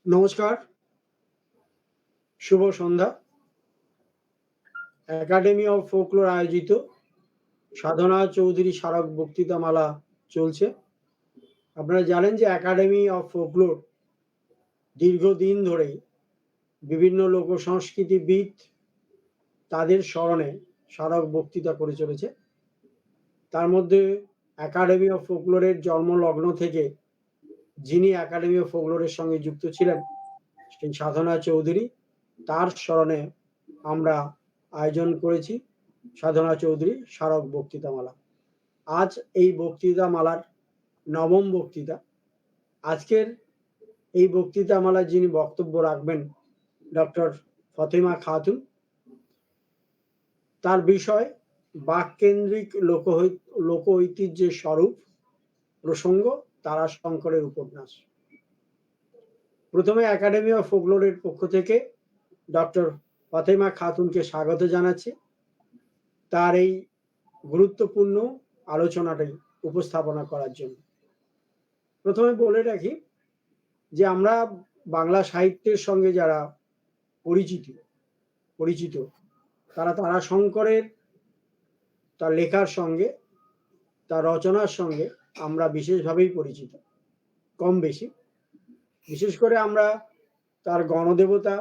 নমস্কার, শুভ সন্ধ্যা। Academy of folklore আয়োজিত সাধনা চৌধুরী স্মারক বক্তৃতামালা চলছে। আপনারা জানেন যে একাডেমি অফ ফোকলোর দীর্ঘদিন ধরেই বিভিন্ন লোক সংস্কৃতিবিদ তাদের স্মরণে স্মারক বক্তৃতা করে চলেছে। তার মধ্যে একাডেমি অফ ফোকলোরের জন্মলগ্ন থেকে যিনি একাডেমি অফ ফোকলোরের সঙ্গে যুক্ত ছিলেন সেই সাধনা চৌধুরী, তার স্মরণে আমরা আয়োজন করেছি সাধনা চৌধুরী স্মারক বক্তৃতামালা। আজ এই বক্তৃতামালার নবম বক্তৃতা। আজকের এই বক্তৃতামালায় যিনি বক্তব্য রাখবেন ডক্টর ফতেমা খাতুন। তার বিষয় বাককেন্দ্রিক লোক ঐতিহ্যের স্বরূপ, প্রসঙ্গ তারাশঙ্করের উপন্যাস। প্রথমে একাডেমি অফ ফোকলোরের পক্ষ থেকে ডক্টর ফতেমা খাতুনকে স্বাগত জানাচ্ছি তার এই গুরুত্বপূর্ণ আলোচনাটাই উপস্থাপনা করার জন্য। প্রথমে বলে রাখি যে আমরা বাংলা সাহিত্যের সঙ্গে যারা পরিচিত তারা তারাশঙ্করের তার লেখার সঙ্গে, তার রচনার সঙ্গে আমরা বিশেষভাবেই পরিচিত, কম বেশি। বিশেষ করে আমরা তার গণদেবতা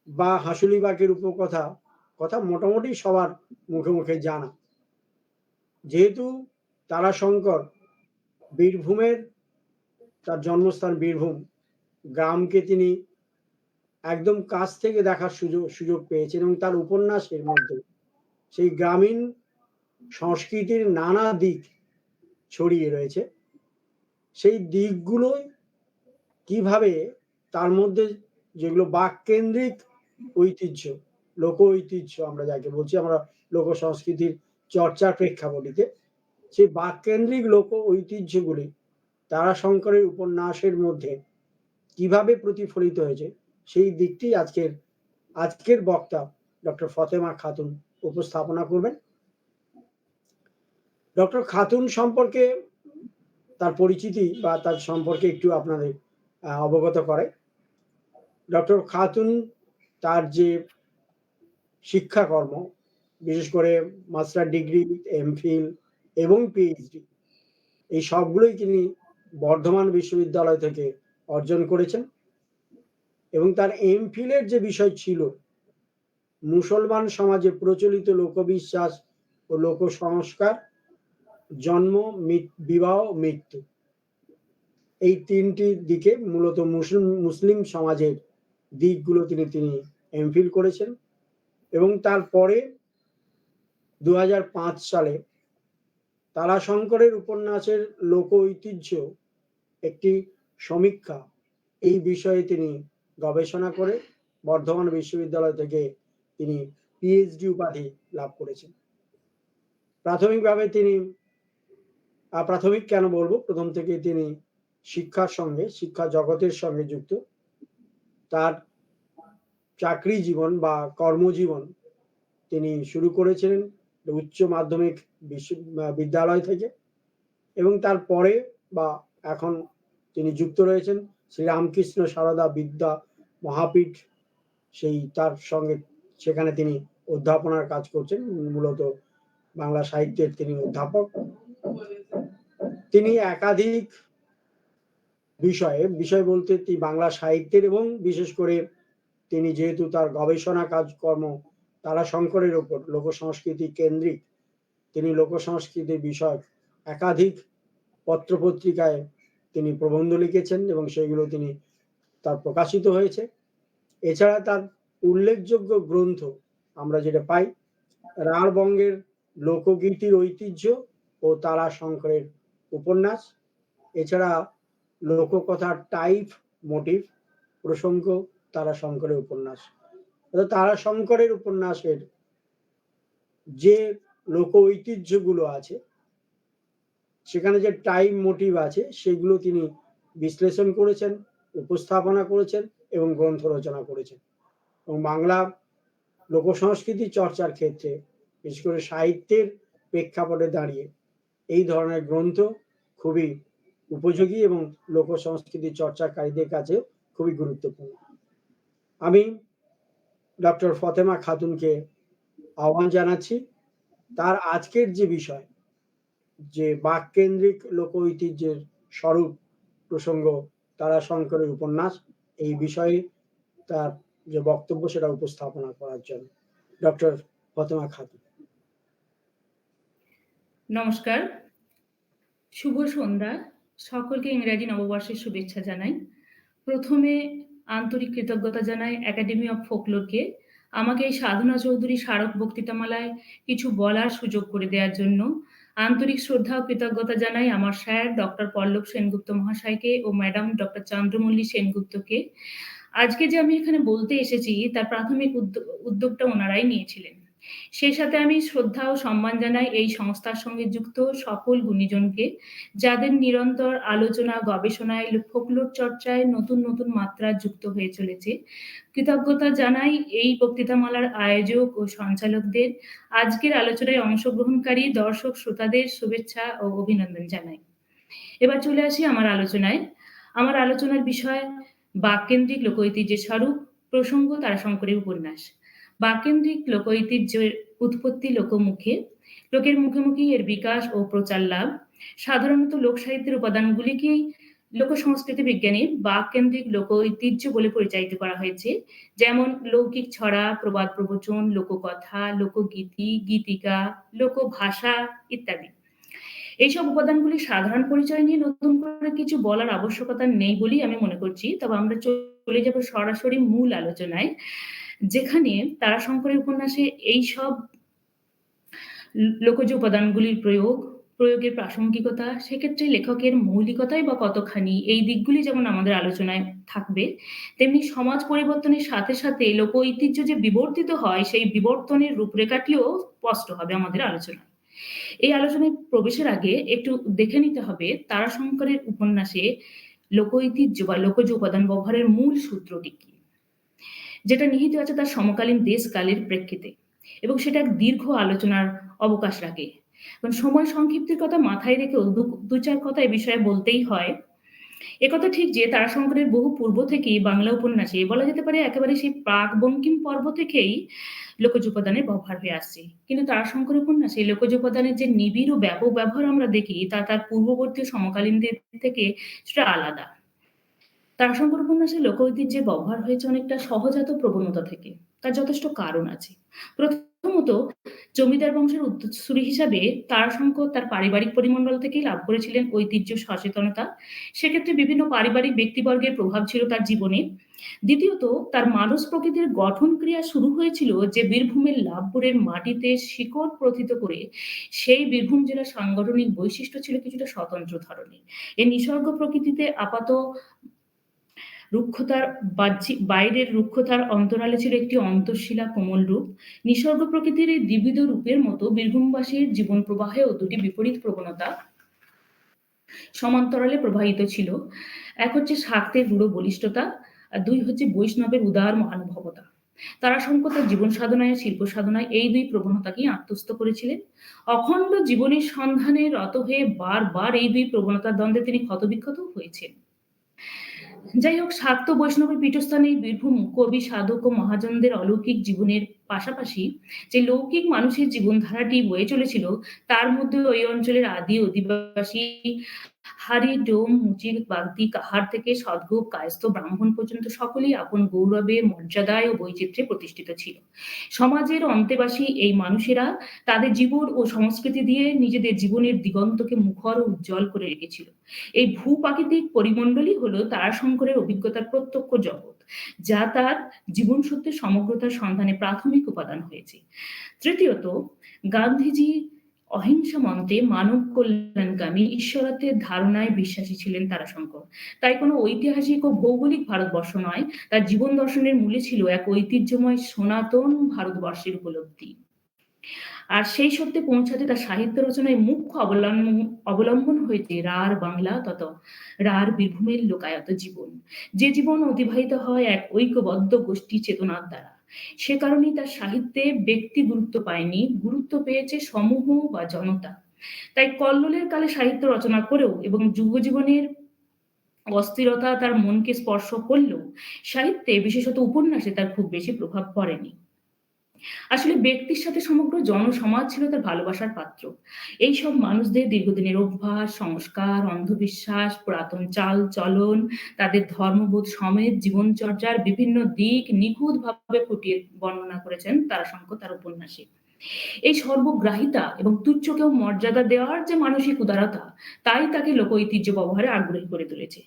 বা হাঁসুলিবাগের কথা মোটামুটি সবার মুখে মুখে জানা। যেহেতু তারাশঙ্কর বীরভূমের, তার জন্মস্থান বীরভূম, গ্রামকে তিনি একদম কাছ থেকে দেখার সুযোগ পেয়েছেন এবং তার উপন্যাসের মধ্যে সেই গ্রামীণ সংস্কৃতির নানা দিক ছড়িয়ে রয়েছে। সেই দিকগুলো কিভাবে তার মধ্যে যেগুলো বাককেন্দ্রিক ঐতিহ্য, লোক ঐতিহ্য আমরা যাকে বলছি, আমরা লোক সংস্কৃতির চর্চার প্রেক্ষাপটিতে সেই বাককেন্দ্রিক লোক ঐতিহ্যগুলি তারাশঙ্করের উপন্যাসের মধ্যে কিভাবে প্রতিফলিত হয়েছে সেই দিকটি আজকের বক্তা ডক্টর ফতেমা খাতুন উপস্থাপনা করবেন। ডক্টর খাতুন সম্পর্কে তার পরিচিতি বা তার সম্পর্কে একটু আপনাদের অবগত করে। ডক্টর খাতুন তার যে শিক্ষাকর্ম, বিশেষ করে মাস্টার ডিগ্রি, এমফিল এবং পিএইচডি, এই সবগুলোই তিনি বর্ধমান বিশ্ববিদ্যালয় থেকে অর্জন করেছেন এবং তার এমফিলের যে বিষয় ছিল মুসলমান সমাজে প্রচলিত লোকবিশ্বাস ও লোক সংস্কার, জন্ম, বিবাহ, মৃত্যু, এই তিনটি দিকে মূলত মুসলিম সমাজের দিকগুলো তিনি এমফিল করেছেন এবং তারপরে 2005 সালে তারাশঙ্করের উপন্যাসের লোক ঐতিহ্য একটি সমীক্ষা, এই বিষয়ে তিনি গবেষণা করে বর্ধমান বিশ্ববিদ্যালয় থেকে তিনি পিএইচডি উপাধি লাভ করেছেন। প্রাথমিকভাবে তিনি, প্রাথমিক কেন বলবো, প্রথম থেকে তিনি শিক্ষা জগতের সঙ্গে যুক্ত। তার চাকরি জীবন বা কর্মজীবন তিনি শুরু করেছিলেন উচ্চ মাধ্যমিক বিদ্যালয় থেকে এবং তারপরে বা এখন তিনি যুক্ত রয়েছেন শ্রীরামকৃষ্ণ সারদা বিদ্যা মহাপীঠ, তার সঙ্গে সেখানে তিনি অধ্যাপনার কাজ করছেন, মূলত বাংলা সাহিত্যের তিনি অধ্যাপক। তিনি একাধিক বিষয় বলতে বাংলা সাহিত্যের এবং বিশেষ করে তিনি যেহেতু তার গবেষণা কাজকর্ম তারাশঙ্করের ওপর লোক সংস্কৃতি কেন্দ্রিক, তিনি লোক সংস্কৃতির বিষয় একাধিক পত্রপত্রিকায় তিনি প্রবন্ধ লিখেছেন এবং সেগুলো তার প্রকাশিত হয়েছে। এছাড়া তার উল্লেখযোগ্য গ্রন্থ আমরা যেটা পাই রাঢ়বঙ্গের লোকগীতির ঐতিহ্য ও তারাশঙ্করের উপন্যাস, এছাড়া লোককথার টাইপ, মোটিভ, প্রসঙ্গ তারাশঙ্করের উপন্যাস। তারাশঙ্করের উপন্যাসের যে লোক ঐতিহ্যগুলো আছে সেখানে যে টাইম মোটিভ আছে সেগুলো তিনি বিশ্লেষণ করেছেন, উপস্থাপনা করেছেন এবং গ্রন্থ রচনা করেছেন এবং বাংলা লোক সংস্কৃতি চর্চার ক্ষেত্রে বিশেষ করে সাহিত্যের প্রেক্ষাপটে দাঁড়িয়ে এই ধরনের গ্রন্থ খুবই উপযোগী এবং লোক সংস্কৃতি চর্চাকারীদের কাছে খুবই গুরুত্বপূর্ণ। আমি ডক্টর ফতেমা খাতুনকে আহ্বান জানাচ্ছি তার আজকের যে বিষয়, যে বাককেন্দ্রিক লোক ঐতিহ্যের স্বরূপ প্রসঙ্গ তারাশঙ্করের উপন্যাস, এই বিষয়ে তার যে বক্তব্য সেটা উপস্থাপনা করার জন্য ডক্টর ফতেমা খাতুন। নমস্কার, শুভ সন্ধ্যা। সকলকে ইংরেজি নববর্ষের শুভেচ্ছা জানাই। প্রথমে আন্তরিক কৃতজ্ঞতা জানাই একাডেমি অফ ফোকলোরকে আমাকে এই সাধনা চৌধুরী স্মারক বক্তৃতামালায় কিছু বলার সুযোগ করে দেওয়ার জন্য। আন্তরিক শ্রদ্ধা ও কৃতজ্ঞতা জানাই আমার স্যার ডক্টর পল্লব সেনগুপ্ত মহাশয়কে ও ম্যাডাম ডক্টর চন্দ্রমল্লী সেনগুপ্তকে। আজকে যে আমি এখানে বলতে এসেছি তার প্রাথমিক উদ্যোগটা ওনারাই নিয়েছিলেন। সেই সাথে আমি শ্রদ্ধা ও সম্মান জানাই এই সংস্থার সঙ্গে যুক্ত সকল গুণীজনকে, যাদের নিরন্তর আলোচনা, গবেষণায়, ফোকলোর চর্চায় নতুন নতুন মাত্রা যুক্ত হয়ে চলেছে। কৃতজ্ঞতা জানাই এই বক্তৃতামালার আয়োজক ও সঞ্চালকদের। আজকের আলোচনায় অংশগ্রহণকারী দর্শক শ্রোতাদের শুভেচ্ছা ও অভিনন্দন জানাই। এবার চলে আসি আমার আলোচনায়। আমার আলোচনার বিষয় বাককেন্দ্রিক লোকঐতিহ্যের স্বরূপ, প্রসঙ্গ তারাশঙ্করের উপন্যাস। বাককেন্দ্রিক লোকঐতিহ্যের উৎপত্তি লোকমুখে, লোকের মুখে মুখেই এর বিকাশ ও প্রচার লাভ। সাধারণত লোকসাহিত্যের উপাদানগুলিকেই লোকসংস্কৃতি বিজ্ঞানে বাককেন্দ্রিক লোকঐতিহ্য বলে পরিচালিত করা হয়েছে, যেমন লৌকিক ছড়া, প্রবাদ প্রবচন, লোককথা, লোকগীতি, গীতিকা, লোকভাষা ইত্যাদি। এইসব উপাদানগুলির সাধারণ পরিচয় নিয়ে নতুন করে কিছু বলার আবশ্যকতা নেই বলেই আমি মনে করছি। তবে আমরা চলে যাব সরাসরি মূল আলোচনায়, যেখানে তারাশঙ্করের উপন্যাসে এইসব লোকজ উপাদানগুলির প্রয়োগের প্রাসঙ্গিকতা, সেক্ষেত্রে লেখকের মৌলিকতাই বা কতখানি, এই দিকগুলি যেমন আমাদের আলোচনায় থাকবে, তেমনি সমাজ পরিবর্তনের সাথে সাথে লোক ঐতিহ্য যে বিবর্তিত হয় সেই বিবর্তনের রূপরেখাটিও স্পষ্ট হবে আমাদের আলোচনায়। এই আলোচনায় প্রবেশের আগে একটু দেখে নিতে হবে তারাশঙ্করের উপন্যাসে লোক ঐতিহ্য বা লোকজ উপাদান ব্যবহারের মূল সূত্রটি কি, যেটা নিহিত আছে তার সমকালীন দেশকালের প্রেক্ষিতে, এবং সেটা এক দীর্ঘ আলোচনার অবকাশ রাখে। কারণ সময় সংক্ষিপ্তির কথা মাথায় রেখেও দু চার কথা এ বিষয়ে বলতেই হয়। একথা ঠিক যে তারাশঙ্করের বহু পূর্ব থেকেই বাংলা উপন্যাসে, বলা যেতে পারে একেবারে সেই প্রাক বঙ্কিম পর্ব থেকেই লোকজ উপাদানের ব্যবহার হয়ে আসছে। কিন্তু তারাশঙ্কর উপন্যাসে লোকজ উপাদানের যে নিবিড় ও ব্যাপক ব্যবহার আমরা দেখি তা তার পূর্ববর্তী সমকালীনদের থেকে সেটা আলাদা। তারাশঙ্কর উপন্যাসে লোক ঐতিহ্যের ব্যবহার হয়েছে অনেকটা সহজাত প্রবণতা থেকে। তার যথেষ্ট কারণ আছে। প্রথমত, জমিদার বংশের উত্তরসূরি হিসাবে তারাশঙ্কর তার পারিবারিক পরিমণ্ডল থেকেই লাভ করেছিলেন ঐতিহ্য সচেতনতা। সেক্ষেত্রে বিভিন্ন পারিবারিক ব্যক্তিবর্গের প্রভাব ছিল তার জীবনে। দ্বিতীয়ত, তার মানস প্রকৃতির গঠন ক্রিয়া শুরু হয়েছিল যে বীরভূমের লাভপুরের মাটিতে শিকড় প্রথিত করে। সেই বীরভূম জেলার সাংগঠনিক বৈশিষ্ট্য ছিল কিছুটা স্বতন্ত্র ধরনের। এই নিসর্গ প্রকৃতিতে আপাত রুক্ষতার বাইরের রুক্ষতার অন্তরালে ছিল একটি অন্তঃশীলা কোমল রূপ। নিসর্গ প্রকৃতির এই দ্বিবিধ রূপের মতো বীরভূমবাসীর জীবন প্রবাহেও দুটি বিপরীত প্রবণতা সমান্তরালে প্রবাহিত ছিল। এক হচ্ছে শাক্তের দৃঢ় বলিষ্ঠতা, আর দুই হচ্ছে বৈষ্ণবের উদার মহানুভবতা। তারাশঙ্কর তার জীবন সাধনায়, শিল্প সাধনায় এই দুই প্রবণতাকেই আত্মস্থ করেছিলেন। অখণ্ড জীবনের সন্ধানে রত হয়ে বারবার এই দুই প্রবণতার দ্বন্দ্বে তিনি ক্ষতবিক্ষত হয়েছেন। যাই হোক, শাক্ত বৈষ্ণবের পীঠস্থানে বীরভূম কবি, সাধক ও মহাজনদের অলৌকিক জীবনের পাশাপাশি যে লৌকিক মানুষের জীবনধারাটি বয়ে চলেছিল, তার মধ্যে ওই অঞ্চলের আদি অধিবাসী হারি, ডোম, মুচির, বাগদি, কাহার থেকে সদ্গোপ, কায়স্থ, ব্রাহ্মণ পর্যন্ত সকলেই আপন গৌরবে, মর্যাদায় ও বৈচিত্র্যে প্রতিষ্ঠিত ছিল। সমাজের অন্তেবাসী এই মানুষেরা তাদের জীবন ও সংস্কৃতি দিয়ে নিজেদের জীবনের দিগন্তকে মুখর ও উজ্জ্বল করে রেখেছিল। এই ভূপ্রাকৃতিক পরিমণ্ডলই হলো তারাশঙ্করের অভিজ্ঞতার প্রত্যক্ষ জগৎ, যা তার জীবন সত্যের সমগ্রতার সন্ধানে প্রাথমিক উপাদান হয়েছে। তৃতীয়ত, গান্ধীজি অহিংসা মন্ত্রে মানব কল্যাণকামী ঈশ্বরত্বের ধারণায় বিশ্বাসী ছিলেন তারাশঙ্কর। তাই কোনো ঐতিহাসিক ও ভৌগোলিক ভারতবর্ষ নয়, তার জীবন দর্শনের মূলে ছিল এক ঐতিহ্যময় সনাতন ভারতবর্ষের উপলব্ধি। আর সেই সত্যে পৌঁছাতে তার সাহিত্য রচনায় মুখ্য অবলম্বন হয়েছে রার বাংলা তথা রার বীরভূমের লোকায়ত জীবন, যে জীবন অতিবাহিত হয় এক ঐক্যবদ্ধ গোষ্ঠী চেতনার দ্বারা। সে কারণেই তার সাহিত্যে ব্যক্তি গুরুত্ব পায়নি, গুরুত্ব পেয়েছে সমূহ বা জনতা। তাই কল্লোলের কালে সাহিত্য রচনা করেও এবং যুব জীবনের অস্থিরতা তার মনকে স্পর্শ করলেও সাহিত্যে, বিশেষত উপন্যাসে তার খুব বেশি প্রভাব পড়েনি। আসলে ব্যক্তির সাথে সমগ্র জনসমাজ ছিল তার ভালোবাসার পাত্র। এইসব মানুষদের দীর্ঘদিনের অভ্যাস, সংস্কার, অন্ধবিশ্বাস, পুরাতন চাল-চলন, তাদের ধর্মবোধ সমেত জীবনচর্যার বিভিন্ন দিক নিখুঁতভাবে ফুটিয়ে বর্ণনা করেছেন তারাশঙ্কর তার উপন্যাসে। এই সর্বগ্রাহিতা এবং তুচ্ছকেও মর্যাদা দেওয়ার যে মানসিক উদারতা, তাই তাকে লোক ঐতিহ্য ব্যবহারে আগ্রহী করে তুলেছে।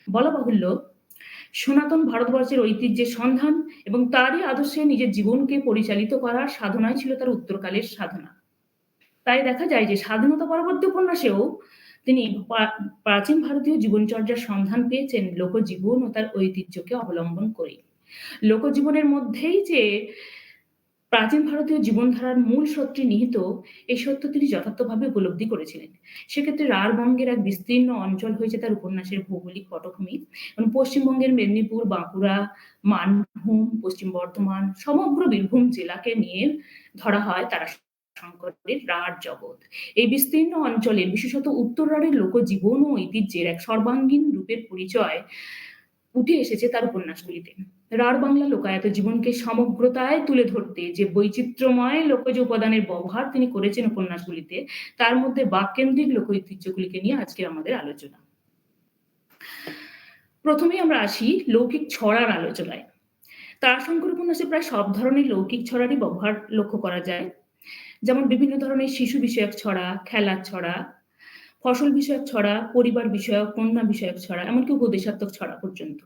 বলা বাহুল্য, সনাতন ভারতবর্ষের ঐতিহ্যের সন্ধান এবং তারই আদর্শে নিজের জীবনকে পরিচালিত করার সাধনাই ছিল তার উত্তরকালের সাধনা। তাই দেখা যায় যে স্বাধীনতা পরবর্তী উপন্যাসেও তিনি প্রাচীন ভারতীয় জীবনচর্যার সন্ধান পেয়েছেন লোকজীবন ও তার ঐতিহ্যকে অবলম্বন করে। লোকজীবনের মধ্যেই যে প্রাচীন ভারতীয় জীবনধারার মূল সত্যটি নিহিত, এই সত্য তিনি যথার্থভাবে উপলব্ধি করেছিলেন। সেক্ষেত্রে রাঢ়বঙ্গের এক বিস্তীর্ণ অঞ্চল হয়েছে তার উপন্যাসের ভৌগোলিক পটভূমি এবং পশ্চিমবঙ্গের মেদিনীপুর, বাঁকুড়া, মানভূম, পশ্চিম বর্ধমান, সমগ্র বীরভূম জেলাকে নিয়ে ধরা হয় তারাশঙ্করের রাঢ় জগৎ। এই বিস্তীর্ণ অঞ্চলের বিশেষত উত্তর রাঢ়ের লোকজীবন ও ঐতিহ্যের এক সর্বাঙ্গীন রূপের পরিচয় উঠে এসেছে তার উপন্যাসগুলিতে। রাঢ় বাংলা লোকায়ত জীবনকে সমগ্রতায় তুলে ধরতে যে বৈচিত্র্যময় লোকজ উপাদানের ব্যবহার তিনি করেছেন উপন্যাসগুলিতে, তার মধ্যে বাককেন্দ্রিক লোক ঐতিহ্যগুলিকে নিয়ে আজকে আমাদের আলোচনা। প্রথমেই আমরা আসি লৌকিক ছড়ার আলোচনায়। তারাশঙ্কর উপন্যাসে প্রায় সব ধরনের লৌকিক ছড়ারই ব্যবহার লক্ষ্য করা যায়। যেমন বিভিন্ন ধরনের শিশু বিষয়ক ছড়া, খেলার ছড়া, ফসল বিষয়ক ছড়া, পরিবার বিষয়ক, কন্যা বিষয়ক ছড়া, এমনকি উপদেশাত্মক ছড়া পর্যন্ত।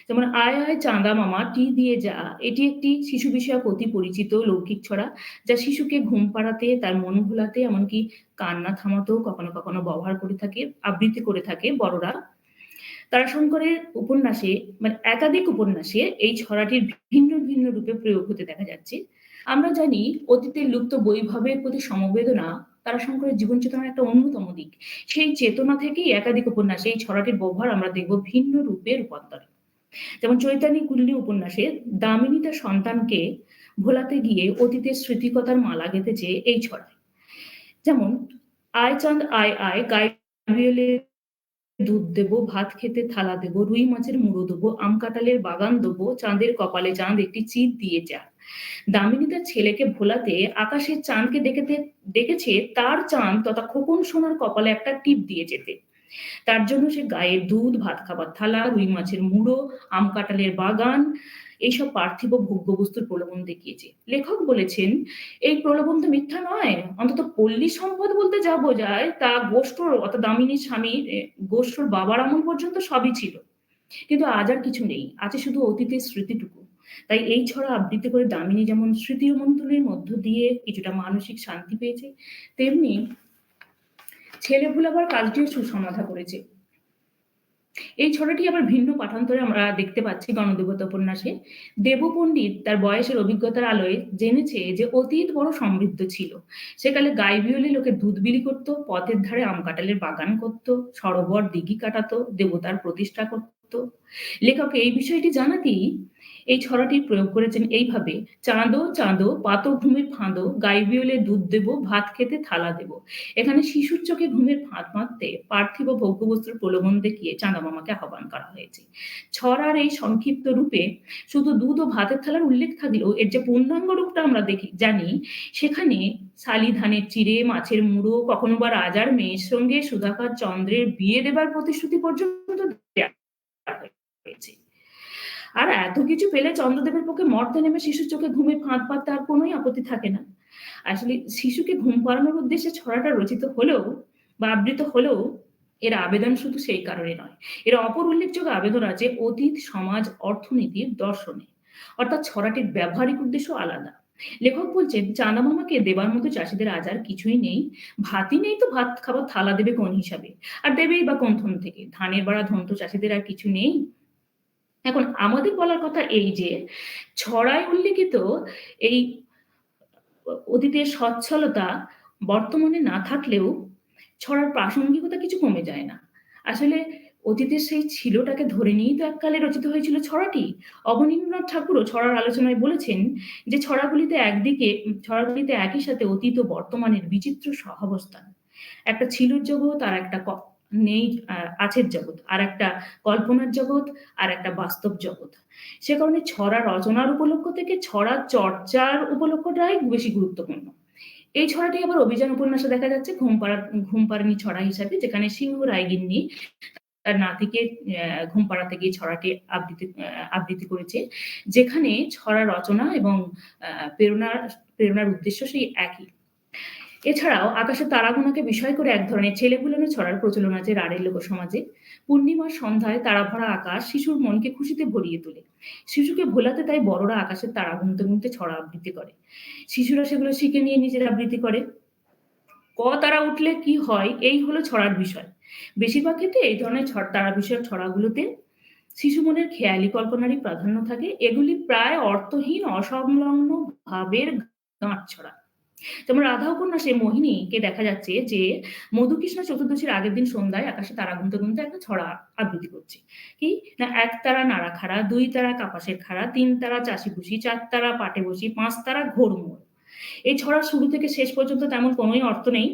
যেমন আয় আয় চাঁদা মামা টি দিয়ে যা, এটি একটি শিশু বিষয়ক অতি পরিচিত লৌকিক ছড়া, যা শিশুকে ঘুম পাড়াতে, তার মন ভোলাতে, এমনকি কান্না থামাতেও কখনো কখনো ব্যবহার করে থাকে, আবৃত্তি করে থাকে বড়রা। তারাশঙ্করের উপন্যাসে মানে একাধিক উপন্যাসে এই ছড়াটির ভিন্ন ভিন্ন রূপে প্রয়োগ হতে দেখা যাচ্ছে। আমরা জানি অতীতের লুপ্ত বৈভবের প্রতি সমবেদনা তারাশঙ্করের জীবন চেতনার একটা অন্যতম দিক। সেই চেতনা থেকেই একাধিক উপন্যাসে এই ছড়াটির ব্যবহার আমরা দেখব ভিন্ন রূপে রূপান্তরে। যেমন চৈতানি কুল্লি উপন্যাসে দামিনী তার সন্তানকে ভোলাতে গিয়ে অতীতের স্মৃতিকতার মালা গেঁথেছে এই ছড়ায়। যেমন আয় চাঁদ আয় আয়, গায়ে দুধ দেবো, ভাত খেতে থালা দেবো, রুই মাছের মুড়ো দেবো, আম কাঁঠালের বাগান দেবো, চাঁদের কপালে চাঁদ একটি চিৎ দিয়ে যা। দামিনী তার ছেলেকে ভোলাতে আকাশের চাঁদকে দেখেছে তার চাঁদ তথা খোকন সোনার কপালে একটা টিপ দিয়ে যেতে। তার জন্য সে গায়ের দুধ, ভাত খাবার থালা, রুই মাছের মুড়ো, আম কাঁঠালের বাগান, এইসব পার্থিব ভোগ্যবস্তুর প্রলোভন দেখিয়েছে। লেখক বলেছেন এই প্রলোভন তো মিথ্যা নয়, অন্তত পল্লী সম্পদ বলতে যা বোঝায় তা গোষ্ঠর অর্থাৎ দামিনীর স্বামী গোষ্ঠর বাবার আমল পর্যন্ত সবই ছিল, কিন্তু আজ আর কিছু নেই, আছে শুধু অতীতের স্মৃতিটুকু। তাই এই ছড়া আবৃত্তি করে দামিনী যেমন স্মৃতি রোমন্থনের মধ্য দিয়ে কিছুটা মানসিক শান্তি পেয়েছে, তেমনি ছেলে ভুলাবার কাজটিও সুসমাধা করেছে। এই ছড়াটি আবার ভিন্ন পাঠান্তরে আমরা দেখতে পাচ্ছি গণদেবতা উপন্যাসে। দেবপণ্ডিত তার বয়সের অভিজ্ঞতার আলোয় জেনেছে যে অতীত বড় সমৃদ্ধ ছিল। সেকালে গাইবিয়লি লোকে দুধ বিলি করত, পথের ধারে আম কাঁঠালের বাগান করত, সরোবর দিঘি কাটাতো, দেবতার প্রতিষ্ঠা করত। লেখক এই বিষয়টি জানাতেই এই ছড়াটির প্রয়োগ করেছেন এইভাবে: চাঁদো চাঁদো পাতো ঘুমের ফাঁদো, গাইবিয়লে দুধ দেব, ভাত খেতে থালা দেব। এখানে শিশুর চোখে ঘুমের ফাঁদ মারতে পার্থিব ভোগ্যবস্তুর প্রলোভন দেখিয়ে চাঁদা মামাকে আহ্বান করা হয়েছে। ছড়ার এই সংক্ষিপ্ত রূপে শুধু দুধ ও ভাতের থালার উল্লেখ থাকলেও এর যে পূর্ণাঙ্গ রূপটা আমরা জানি, সেখানে শালি ধানের চিড়ে, মাছের মুড়ো, কখনো বা রাজার মেয়ের সঙ্গে সুধাকর চন্দ্রের বিয়ে দেবার প্রতিশ্রুতি পর্যন্ত দেয়া হয়েছে। আর এত কিছু পেলে চন্দ্রদেবের পক্ষে মর্তে নেমে শিশুর চোখে ঘুমের ফাঁদ পাততে আর কোনোই আপত্তি থাকে না। আসলে শিশুকে ঘুম পাড়ানোর উদ্দেশ্যে ছড়াটা রচিত হলেও বা আবৃত হলেও এর আবেদন শুধু সেই কারণে নয়, এর অপর উল্লেখযোগ্য আবেদন আছে অতীত, সমাজ, অর্থনীতির দর্শনে। অর্থাৎ ছড়াটির ব্যবহারিক উদ্দেশ্য আলাদা। লেখক বলছেন চাঁদা মামাকে দেবার মতো চাষিদের আজ আর কিছুই নেই, ভাতই নেই তো ভাত খাবার থালা দেবে কোন হিসাবে, আর দেবেই বা কোন ধন থেকে? ধানের বাড়া ধন্ত চাষিদের আর কিছু নেই। এখন আমাদের বলার কথা এই যে ছড়ায় উল্লেখিত এই অতীতের সচ্ছলতা বর্তমানে না থাকলেও ছড়ার প্রাসঙ্গিকতা কিছু কমে যায় না। আসলে অতীতের সেই ছিলটাকে ধরে নিয়েই তো এককালে রচিত হয়েছিল ছড়াটি। অবনীন্দ্রনাথ ঠাকুরও ছড়ার আলোচনায় বলেছেন যে ছড়াগুলিতে একই সাথে অতীত ও বর্তমানের বিচিত্র সহাবস্থান। একটা ছিলুর জগৎ আর একটা নেই আছের জগৎ, আরেকটা কল্পনার জগৎ, আরেকটা বাস্তব জগৎ। সে কারণে ছড়া রচনার উপলক্ষ থেকে ছড়া চর্চার উপলক্ষটাই বেশি গুরুত্বপূর্ণ। এই ছড়াটি আবার অভিযান উপন্যাসে দেখা যাচ্ছে ঘুমপাড়ানি ছড়া হিসাবে, যেখানে সিংহ রায়গিন্নি তার নাতিকে ঘুম পাড়াতে গিয়ে ছড়াটি আবৃত্তি করেছে। যেখানে ছড়া রচনা এবং প্রেরণার উদ্দেশ্য সেই একই। এছাড়াও আকাশের তারাগোনাকে বিষয় করে এক ধরনের ছেলেভুলানো ছড়ার প্রচলন আছে রাঢ়ী লোকসমাজে। পূর্ণিমার সন্ধ্যায় তারাভরা আকাশ শিশুর মনকে খুশিতে ভরিয়ে তোলে। শিশুকে ভোলাতে তাই বড়রা আকাশের তারা গুনতে, গুনতে ছড়া আবৃত্তি করে। শিশুরা সেগুলো শিখে নিয়ে নিজেরা আবৃত্তি করে। ক তারা উঠলে কি হয়, এই হলো ছড়ার বিষয়। বেশিরভাগ ক্ষেত্রে এই ধরনের তারা বিষয়ক ছড়াগুলোতে শিশু মনের খেয়ালি কল্পনারই প্রাধান্য থাকে। এগুলি প্রায় অর্থহীন অসংলগ্ন ভাবের গাঁট ছড়া। যেমন রাধা উপন্যাসে মোহিনীকে দেখা যাচ্ছে যে মধুকৃষ্ণ চতুর্দশীর আগের দিন সন্ধ্যায় আকাশে তারা গুনতে, গুনতে একটা ছড়া আবৃত্তি করছে। কি না, ১ তারা নাড়া খাড়া, ২ তারা কাপাসের খাড়া, ৩ তারা চাষি-ভুষি, ৪ তারা পাটে বসি, ৫ তারা ঘোড়মোড়। এই ছড়ার শুরু থেকে শেষ পর্যন্ত তেমন কোনোই অর্থ নেই।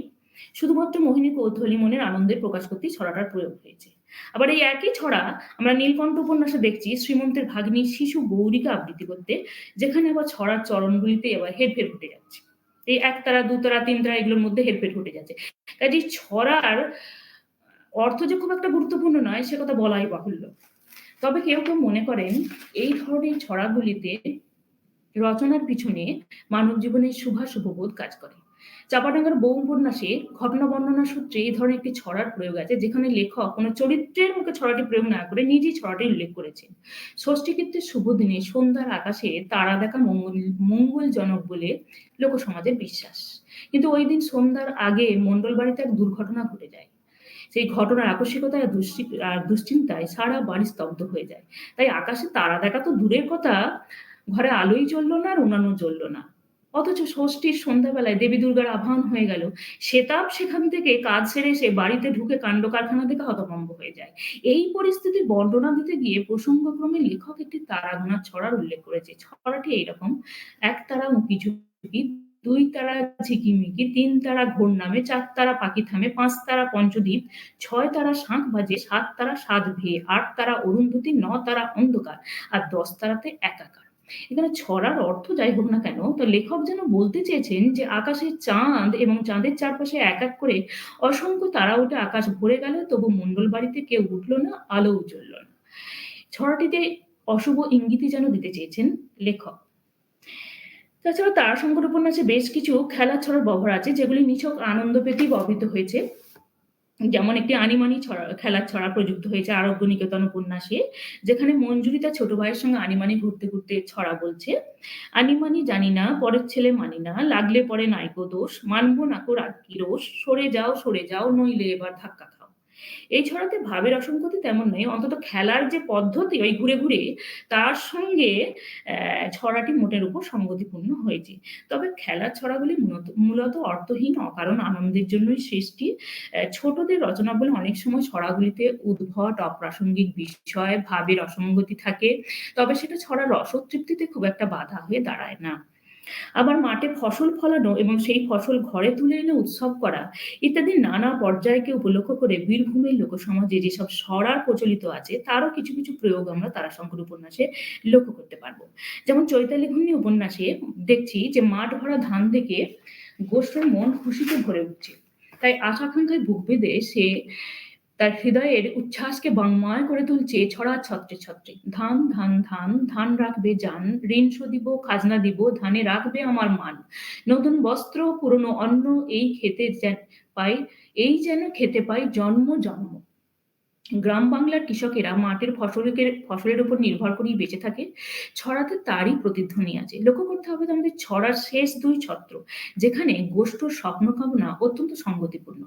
শুধুমাত্র মোহিনীর কৌতূহলী মনের আনন্দের প্রকাশ করতেই ছড়াটার প্রয়োগ হয়েছে। আবার এই একই ছড়া আমরা নীলকণ্ঠ উপন্যাসে দেখছি শ্রীমন্তের ভাগ্নী শিশু গৌরীকে আবৃত্তি করতে, যেখানে আবার ছড়ার চরণগুলিতে এবার হেরফের ঘটে যাচ্ছে। এই ১ তারা, ২ তারা, ৩ তারা এগুলোর মধ্যে হেরফের ঘটে যাচ্ছে। কাজেই ছড়ার অর্থ যে খুব একটা গুরুত্বপূর্ণ নয় সে কথা বলাই বাহুল্য। তবে কেউ মনে করেন এই ধরনের ছড়াগুলিতে রচনার পিছনে মানব জীবনের শুভাশুভবোধ কাজ করে। চাঁপাডাঙ্গার বউ উপন্যাসে ঘটনা বর্ণনা সূত্রে এই ধরনের একটি ছড়ার প্রয়োগ আছে, যেখানে লেখক কোনো চরিত্রের মুখে ছড়াটি প্রয়োগ না করে নিজেই ছড়াটি উল্লেখ করেছেন। ষষ্ঠীকৃত্যের শুভ দিনে সন্ধ্যার আকাশে তারা দেখা মঙ্গলজনক বলে লোকসমাজের বিশ্বাস। কিন্তু ওই দিন সন্ধ্যার আগে মণ্ডল বাড়িতে এক দুর্ঘটনা ঘটে যায়। সেই ঘটনার আকস্মিকতা আর দুশ্চিন্তায় সারা বাড়ি স্তব্ধ হয়ে যায়। তাই আকাশে তারা দেখা তো দূরের কথা, ঘরে আলোই জ্বলল না আর উনানও জ্বলল না। অথচ ষষ্ঠীর সন্ধ্যাবেলায় দেবী দুর্গার আবাহন হয়ে গেল। সেতাব সেখান থেকে কাজ সেরে এসে বাড়িতে ঢুকে কাণ্ড কারখানা থেকে হতভম্ব হয়ে যায়। এই পরিস্থিতির বর্ণনা দিতে গিয়ে প্রসঙ্গক্রমে লেখক একটি তারা গোনার ছড়ার উল্লেখ করেছে। ছড়াটি এইরকম: ১ তারা উঁকি ঝুঁকি, ২ তারা ঝিকিমিকি, ৩ তারা ঘোর নামে, ৪ তারা পাখি থামে, ৫ তারা পঞ্চদ্বীপ, ৬ তারা শাঁখ বাজে, ৭ তারা সাত ভেয়ে, ৮ তারা অরুন্ধতী, ৯ তারা অন্ধকার, আর ১০ তারাতে একাকার। এখানে ছড়ার অর্থ যাই হোক না কেন, তো লেখক যেন বলতে চেয়েছেন যে আকাশের চাঁদ এবং চাঁদের চারপাশে এক এক করে অসংখ্য তারা উঠে আকাশ ভরে গেল, তবু মণ্ডল বাড়িতে কেউ উঠল না, আলোও জ্বলল না। ছড়াটিতে অশুভ ইঙ্গিতই যেন দিতে চেয়েছেন লেখক। তাছাড়া তারাশঙ্কর উপন্যাসে বেশ কিছু খেলার ছড়ার ব্যবহার আছে, যেগুলি নিছক আনন্দ পেতেই ব্যবহৃত হয়েছে। যেমন একটি আনিমানি খেলার ছড়া প্রযুক্ত হয়েছে আরোগ্য নিকেতন উপন্যাসে, যেখানে মঞ্জুরি তার ছোট ভাইয়ের সঙ্গে আনিমানি ঘুরতে ঘুরতে ছড়া বলছে: আনিমানি জানি না, পরের ছেলে মানি না, লাগলে পরে নাইকো দোষ, মানবো নাকো রাগ কি রোষ, সরে যাও নইলে এবার ধাক্কা খাও। এই ছড়াতে ভাবের অসঙ্গতি তেমন নেই, অন্তত খেলার যে পদ্ধতি ওই ঘুরে ঘুরে, তার সঙ্গে ছড়াটি মোটের উপর সঙ্গতিপূর্ণ হয়েছে। তবে খেলার ছড়াগুলি মূলত অর্থহীন, অকারণ আনন্দের জন্যই সৃষ্টি। ছোটদের রচনা বলে অনেক সময় ছড়াগুলিতে উদ্ভট অপ্রাসঙ্গিক বিষয়, ভাবের অসঙ্গতি থাকে, তবে সেটা ছড়ার রসতৃপ্তিতে খুব একটা বাধা হয়ে দাঁড়ায় না। আবার মাঠে ফসল ফলানো এবং সেই ফসল ঘরে তুলে এনে উৎসব করা ইত্যাদি নানা পর্যায়কে উপলক্ষ করে বীরভূমের লোকসমাজে যেসব ছড়া প্রচলিত আছে, তারও কিছু কিছু প্রয়োগ আমরা তারাশঙ্কর উপন্যাসে লক্ষ্য করতে পারবো। যেমন চৈতালি ঘূর্ণি উপন্যাসে দেখছি যে মাঠ ভরা ধান দেখে গোষ্ঠের মন খুশিতে ভরে উঠছে, তাই আশাকাঙ্ক্ষায় বুক বেঁধে সে তার হৃদয়ের উচ্ছ্বাসকে বাংময় করে তুলছে ছড়ার ছত্রে ছত্রে। ধান ধান ধান, ধান রাখবে জান, ঋণ শোধিব খাজনা দিব, ধানে রাখবে আমার মান, নতুন বস্ত্র পুরনো অন্ন, এই যেন খেতে পাই জন্ম জন্ম। গ্রাম বাংলার কৃষকেরা মাঠের ফসলের উপর নির্ভর করেই বেঁচে থাকে। ছড়াতে তারই প্রতিধ্বনি আছে। লক্ষ্য করতে হবে আমাদের ছড়ার শেষ ২ ছত্র, যেখানে গোষ্ঠর স্বপ্ন কামনা অত্যন্ত সঙ্গতিপূর্ণ।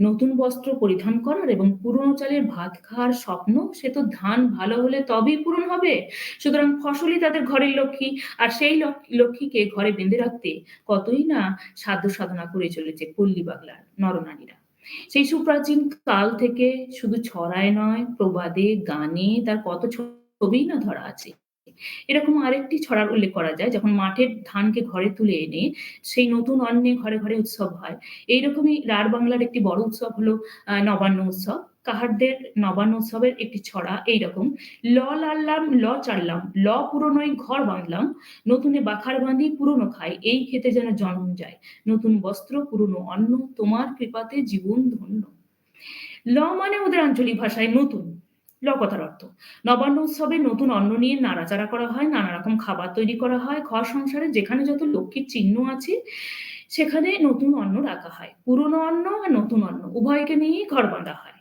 নতুন বস্ত্র পরিধান করার এবং পুরনো চালের ভাত খাওয়ার স্বপ্ন, সে তো ধান ভালো হলে তবেই পূরণ হবে। সুতরাং ফসলই তাদের ঘরের লক্ষ্মী, আর সেই লক্ষ্মীকে ঘরে বেঁধে রাখতে কতই না সাধ্য সাধনা করে চলেছে পল্লী বাংলার নরনারীরা। সেই সুপ্রাচীন কাল থেকে শুধু ছড়ায় নয়, প্রবাদে, গানে তার কত ছবিই না ধরা আছে। এরকম আরেকটি ছড়ার উল্লেখ করা যায়, যখন মাঠের ধানকে ঘরে তুলে এনে সেই নতুন অন্নে ঘরে ঘরে উৎসব হয়। এইরকমই রাঢ় বাংলার একটি বড় উৎসব হলো নবান্ন উৎসব। কাহারদের নবান্ন উৎসবের একটি ছড়া এইরকম। ল লাললাম, ল চাললাম, ল পুরনোয় ঘর বাঁধলাম, নতুনে বাখার বাঁধি পুরনো খাই, এই খেতে যেন জনম যায়। নতুন বস্ত্র পুরনো অন্ন, তোমার কৃপাতে জীবন ধন্য। ল মানে ওদের আঞ্চলিক ভাষায় নতুন। ল কথার অর্থ। নবান্ন উৎসবে নতুন অন্ন নিয়ে নাড়াচাড়া করা হয়, নানা রকম খাবার তৈরি করা হয়। ঘর সংসারে যেখানে যত লক্ষ্মীর চিহ্ন আছে সেখানে নতুন অন্ন রাখা হয়। পুরনো অন্ন আর নতুন অন্ন উভয়কে নিয়েই ঘর বাঁধা হয়।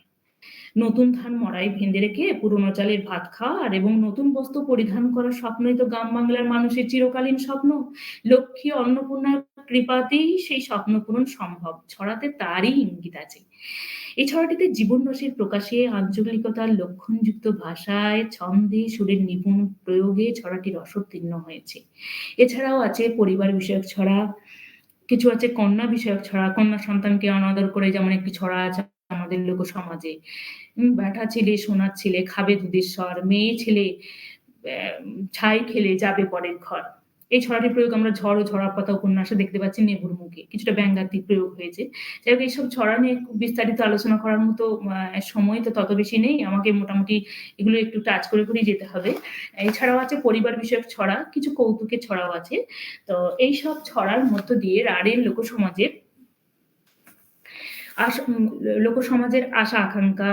নতুন ধান মড়াই ভেঙে রেখে পুরনো চালের ভাত খাওয়ার এবং নতুন বস্ত্র পরিধান করার স্বপ্নই তো গ্রাম বাংলার মানুষের চিরকালীন স্বপ্ন। লক্ষ্মী অন্নপূর্ণার কৃপাতেই সেই স্বপ্ন পূরণ সম্ভব। ছড়াতে তারই ইঙ্গিত আছে। এই ছড়াটিতে জীবন রসের প্রকাশে আঞ্চলিকতার লক্ষণযুক্ত ভাষায়, ছন্দে, সুরের নিপুণ প্রয়োগে ছড়াটি রসোত্তীর্ণ হয়েছে। এছাড়াও আছে পরিবার বিষয়ক ছড়া, কিছু আছে কন্যা বিষয়ক ছড়া। কন্যা সন্তানকে অনাদর করে যেমন একটি ছড়া আছে আমাদের লোক সমাজে। ব্যাটা ছেলে সোনার ছেলে খাবে দুধের স্বর, মেয়ে ছেলে ছাই খেলে যাবে পরের ঘর। এই ছড়াটির প্রয়োগ আমরা ঝড় ও ঝরা পাতা উপন্যাসে দেখতে পাচ্ছি নেবুর মুখে। কিছুটা ব্যঙ্গাত্মক প্রয়োগ হয়েছে। যাই হোক এইসব ছড়া নিয়ে খুব বিস্তারিত আলোচনা করার মতো সময় তো তত বেশি নেই। আমাকে মোটামুটি এগুলো একটু টাচ করে করেই যেতে হবে। এছাড়াও আছে পরিবার বিষয়ক ছড়া, কিছু কৌতুকের ছড়াও আছে। তো এইসব ছড়ার মধ্য দিয়ে রাঢ়ের লোকসমাজের আশা আকাঙ্ক্ষা,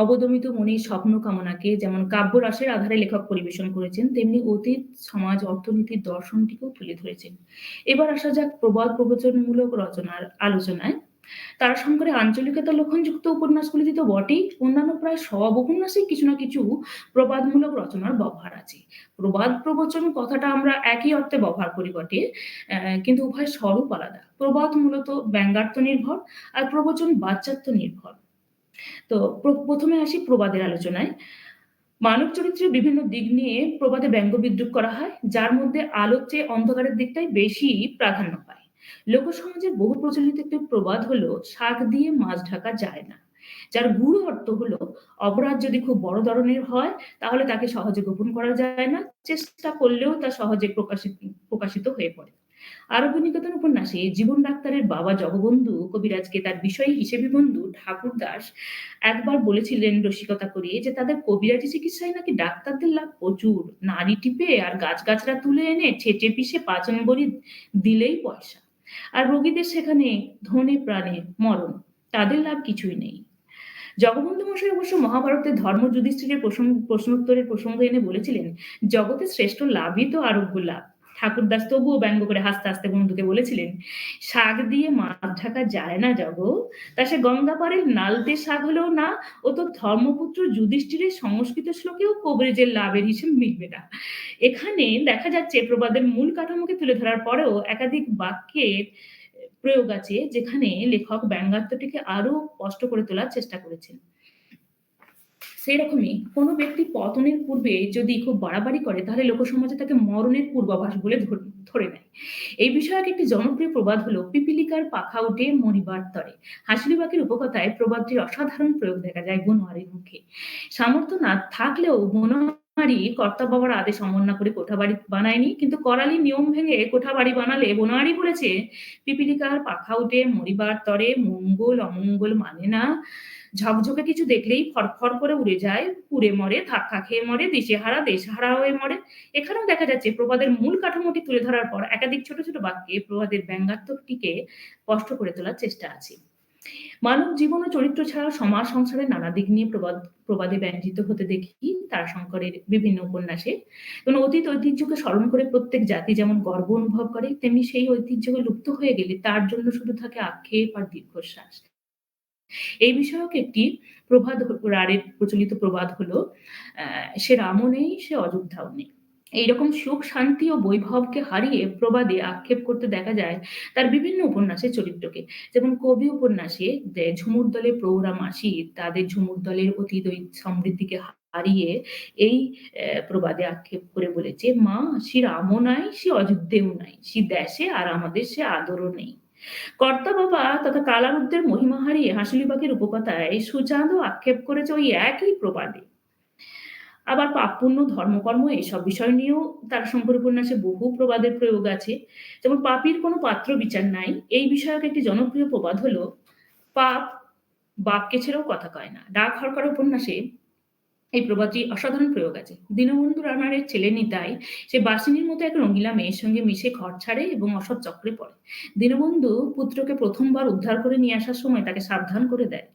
অবদমিত মনের স্বপ্ন কামনাকে যেমন কাব্যরসের আধারে লেখক পরিবেশন করেছেন, তেমনি অতীত সমাজ অর্থনীতির দর্শনটিকেও তুলে ধরেছেন। এবার আসা যাক প্রবাদ প্রবচনমূলক রচনার আলোচনায়। তারাশঙ্করের আঞ্চলিকতা লক্ষণযুক্ত উপন্যাসগুলিতে তো বটেই, অন্যান্য প্রায় সব উপন্যাসেই কিছু না কিছু প্রবাদমূলক রচনার ব্যবহার আছে। প্রবাদ প্রবচন কথাটা আমরা একই অর্থে ব্যবহার করি বটে, কিন্তু উভয় স্বরূপ আলাদা। প্রবাদ মূলত ব্যঙ্গার্থ নির্ভর আর প্রবচন বাচ্যার্থ নির্ভর। তো প্রথমে আসি প্রবাদের আলোচনায়। মানব চরিত্রের বিভিন্ন দিক নিয়ে প্রবাদে ব্যঙ্গ বিদ্রূপ করা হয়, যার মধ্যে আলোর চেয়ে অন্ধকারের দিকটাই বেশি প্রাধান্য পায়। লোকসমাজের বহু প্রচলিত একটি প্রবাদ হলো শাক দিয়ে মাছ ঢাকা যায় না, যার গূঢ় অর্থ হলো অপরাধ যদি খুব বড় ধরনের হয় তাহলে তাকে সহজে গোপন করা যায় না, চেষ্টা করলেও তা সহজে প্রকাশিত হয়ে পড়ে। আরণ্যনিকেতন উপন্যাসে জীবন ডাক্তারের বাবা জগবন্ধু কবিরাজকে তার বিষয়ী হিসেবে বন্ধু ঠাকুরদাস একবার বলেছিলেন রসিকতা করে যে তাদের কবিরাজি চিকিৎসায় নাকি ডাক্তারদের লাভ প্রচুর, নাড়ি টিপে আর গাছগাছরা তুলে এনে ছেঁচে পিষে পাচন বড়ি দিলেই পয়সা, আর রোগীদের সেখানে ধনে প্রাণে মরণ, তাদের লাভ কিছুই নেই। জগবন্ধু মশাই অবশ্য মহাভারতের ধর্ম যুধিষ্ঠিরের প্রশ্নোত্তরের প্রসঙ্গ এনে বলেছিলেন জগতের শ্রেষ্ঠ লাভই তো আরোগ্য লাভ। ঠাকুরদাস তবুও ব্যঙ্গ করে হাসতে হাসতে বন্ধুকে বলেছিলেন শাক দিয়ে মাছ ঢাকা যায় না জগ, তা সে গঙ্গা পাড়ের নালতে শাক হলেও না, ও তো ধর্মপুত্র যুধিষ্ঠিরের সংস্কৃত শ্লোকেও কবরেজের লাভের হিসেব মিলবে না। এখানে দেখা যাচ্ছে প্রবাদের মূল কাঠামোকে তুলে ধরার পরেও একাধিক বাক্যের প্রয়োগ আছে যেখানে লেখক ব্যঙ্গাত্মটিকে আরো স্পষ্ট করে তোলার চেষ্টা করেছেন। সেরকমই কোনো ব্যক্তি পতনের পূর্বে যদি খুব বাড়াবাড়ি করে তাহলে লোকসমাজে তাকে মরণের পূর্বাভাস বলে ধরে নেয়। এই বিষয়ক একটি জনপ্রিয় প্রবাদ হলো পিপিলিকার পাখা উঠে মরিবার তরে। হাসিলি বাঁকের উপকথায় প্রবাদটির অসাধারণ প্রয়োগ দেখা যায় বনোয়ারির মুখে। সামর্থ্য না থাকলেও বনোয়ারি কর্তা বাবার আদেশ অমান্য করে কোঠাবাড়ি বানায়নি, কিন্তু করালি নিয়ম ভেঙে কোঠাবাড়ি বানালে বনোয়ারি বলেছে পিপিলিকার পাখা উঠে মরিবার তরে, মঙ্গল অমঙ্গল মানে না, ঝকঝকে কিছু দেখলেই ফরফর করে উড়ে যায়, উড়ে মরে, ধাক্কা খেয়ে মরে, দিশেহারা দেশহারা হয়ে মরে। এখানেও দেখা যাচ্ছে প্রবাদের মূল কাঠামোটি তুলে ধরার পর একাধিক ছোট ছোট বাক্যে প্রবাদের ব্যঙ্গাত্মকটিকে স্পষ্ট করে তোলার চেষ্টা আছে। মানব জীবন ও চরিত্র ছাড়া সমাজ সংসারের নানা দিক নিয়ে প্রবাদে ব্যঞ্জিত হতে দেখি তারাশঙ্করের বিভিন্ন উপন্যাসে। কোন অতীত ঐতিহ্যকে স্মরণ করে প্রত্যেক জাতি যেমন গর্ব অনুভব করে, তেমনি সেই ঐতিহ্যকে লুপ্ত হয়ে গেলে তার জন্য শুধু থাকে আক্ষেপ আর দীর্ঘশ্বাস। এই বিষয়ক একটি প্রবাদ রাঢ়ের প্রচলিত প্রবাদ হলো সে রামও নেই সে অযোধ্যাও নেই। এইরকম সুখ শান্তি ও বৈভবকে হারিয়ে প্রবাদে আক্ষেপ করতে দেখা যায় তার বিভিন্ন উপন্যাসের চরিত্রকে। যেমন কবি উপন্যাসে ঝুমুর দলে প্রৌঢ়া মাসি তাদের ঝুমুর দলের অতীত সমৃদ্ধিকে হারিয়ে এই প্রবাদে আক্ষেপ করে বলেছে মা সে রামও নাই সে অযোধ্যেও নাই, সে দেশে আর আমাদের সে আদরও নেই। কর্তা বাবা তথা কালারুদ্রের মহিমা হারিয়ে হাসিলিবাগের উপকথায় সুচাঁদও আক্ষেপ করেছে ওই একই প্রবাদে। আবার পাপ পুণ্য ধর্মকর্ম এইসব বিষয় নিয়েও তারাশঙ্কর উপন্যাসে বহু প্রবাদের প্রয়োগ আছে। যেমন পাপীর কোনো পাত্র বিচার নাই, এই বিষয়ক একটি জনপ্রিয় প্রবাদ হলো পাপ বাপকে ছেড়েও কথা কয় না। ডাক হরকর উপন্যাসে এই প্রবাদটি অসাধারণ প্রয়োগ আছে। দীনবন্ধু রানারের ছেলে নিতাই সে বাসিনীর মতো এক রঙিলা মেয়ের সঙ্গে মিশে ঘর ছাড়ে এবং অসৎ চক্রে পড়ে। দীনবন্ধু পুত্রকে ১ম বার উদ্ধার করে নিয়ে আসার সময় তাকে সাবধান করে দেয়।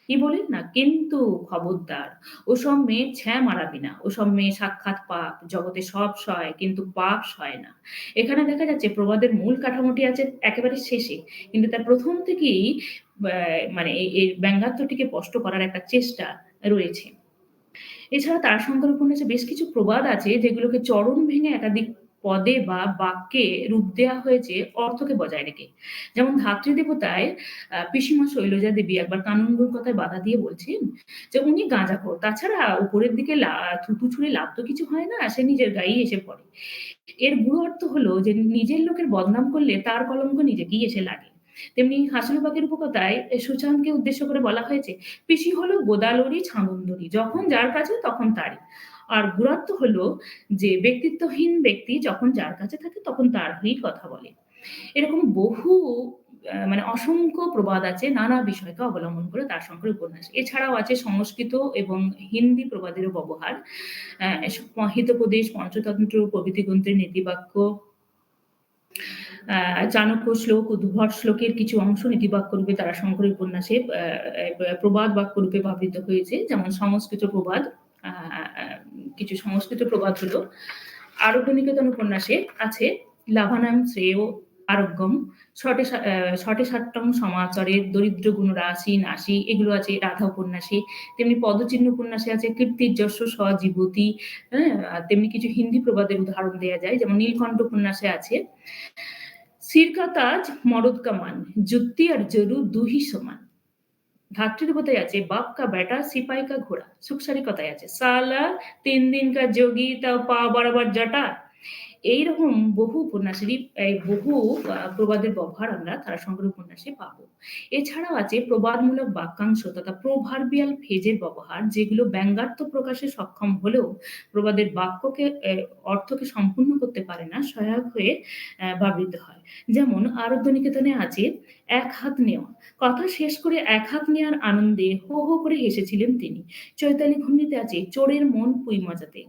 কি বলেন না? কিন্তু খবরদার ওসব মেয়ে ছ্যা মারাবি না। ওসব মেয়ে সাক্ষাৎ পাপ। জগতে সব সয় কিন্তু পাপ সয় না। এখানে দেখা যাচ্ছে প্রবাদের মূল কাঠামোটি আছে একেবারে শেষে। কিন্তু তার ১ম থেকেই ব্যা মানে এই ব্যঙ্গাত্মটিকে স্পষ্ট করার একটা চেষ্টা রয়েছে। এছাড়া তারাশঙ্কর উপন্যাসে বেশ কিছু প্রবাদ আছে যেগুলোকে চরণ ভেঙে একাধিক পদে বা বাক্যে রূপ দেয়া হয়েছে অর্থকে বজায় রেখে। যেমন ধাত্রী দেবতায় পিসিমা শৈলজা দেবী একবার কানুনগোর কথায় বাধা দিয়ে বলছেন যে, "উনি গাঁজাখোর। তাছাড়া উপরের দিকে থুতু ছুঁড়ে লাভ তো কিছু হয় না, সে নিজের গায়েই এসে পড়ে।" এর গূঢ় অর্থ হলো যে নিজের লোকের বদনাম করলে তার কলঙ্ক নিজেকেই এসে লাগে। তেমনি হাসিলবাগের উপকথায় সুচাঁদকে উদ্দেশ্য করে বলা হয়েছে, "পিসি হলো গোদালরি ছামুন্দরী। যখন যার কাছে তখন তারই।" আর গূঢ়ার্থ হলো যে ব্যক্তিত্বহীন ব্যক্তি যখন যার কাছে থাকে তখন তার হয়েই কথা বলে। এরকম বহু মানে অসংখ্য প্রবাদ আছে নানা বিষয়কে অবলম্বন করে তারাশঙ্করের উপন্যাসে। এছাড়াও আছে সংস্কৃত এবং হিন্দি প্রবাদেরও ব্যবহার। হিতোপদেশ, পঞ্চতন্ত্র প্রভৃতি গ্রন্থের নীতিবাক্য, চাণক্য শ্লোক, উদ্ভট শ্লোকের কিছু অংশ নীতিবাক্য রূপে তারাশঙ্করের উপন্যাসে প্রবাদ বাক্য রূপে ব্যবহৃত হয়েছে। যেমন সংস্কৃত প্রবাদ, আ আ কিছু সংস্কৃত প্রবাদ হলো আরোগ্যনিকেতন উপন্যাসে আছে লাভানাং শ্রেয় আরোগ্যম ষটে ষাট্টং সমাচরের দরিদ্র গুণ রাশি নাশি এগুলো আছে রাধা উপন্যাসে। তেমনি পদচিহ্ন উপন্যাসে আছে কীর্তির্যস্য সজীবতি, হ্যাঁ? তেমনি কিছু হিন্দি প্রবাদের উদাহরণ দেয়া যায়। যেমন নীলকণ্ঠ উপন্যাসে আছে सिर का ताज मर्द का मान, जुत्ती और जरूर दू ही समान। ধাত্রীদেবতায় আছে বাপ কা বেটা সিপাই কা ঘোড়া। সুখসারি কথায় আছে সালা ৩ দিন কা যোগী তাও পা বরাবর জটা। এইরকম বহু উপন্যাসেরই বহু প্রবাদের ব্যবহার আমরা তারাশঙ্কর উপন্যাসে পাবো। এছাড়াও আছে প্রবাদমূলক বাক্যাংশ তথা প্রভার্বিয়াল ফ্রেজের ব্যবহার যেগুলো ব্যঙ্গাত্মক প্রকাশে সক্ষম হলেও প্রবাদের বাক্যকে অর্থকে সম্পূর্ণ করতে পারে না, সহায়ক হয়ে ব্যবহৃত হয়। যেমন আরব্যনিকেতনে আছে এক হাত নেওয়া। কথা শেষ করে এক হাত নেওয়ার আনন্দে হো, হো করে হেসেছিলেন তিনি। চৈতালি ঘূর্ণিতে আছে চোরের মন পুঁই মজাতে।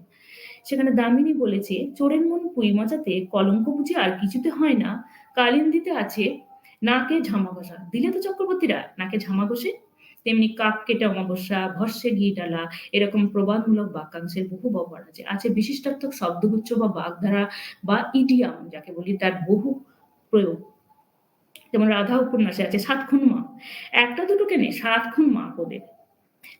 সেখানে দামিনী বলেছে, "চোরের মন পুঁই মজাতে কলঙ্ক বুঝি আর কিছুতে হয় না?" কালিন্দীতে আছে নাকে ঝামা ঘষা। দিলে তো চক্রবর্তীরা নাকে ঝামা ঘষে। তেমনি কাক কেটে অমাবস্যা, ভস্মে ঘি ডালা এরকম প্রবাদমূলক বাক্যাংশের বহু ব্যবহার আছে। আছে বিশিষ্টার্থক শব্দগুচ্ছ বা বাগধারা বা ইডিয়াম যাকে বলি তার বহু প্রয়োগ। যেমন রাধা উপন্যাসে আছে ৭ খুন মা। একটা দুটো কেনে ৭ খুন মা ওদের।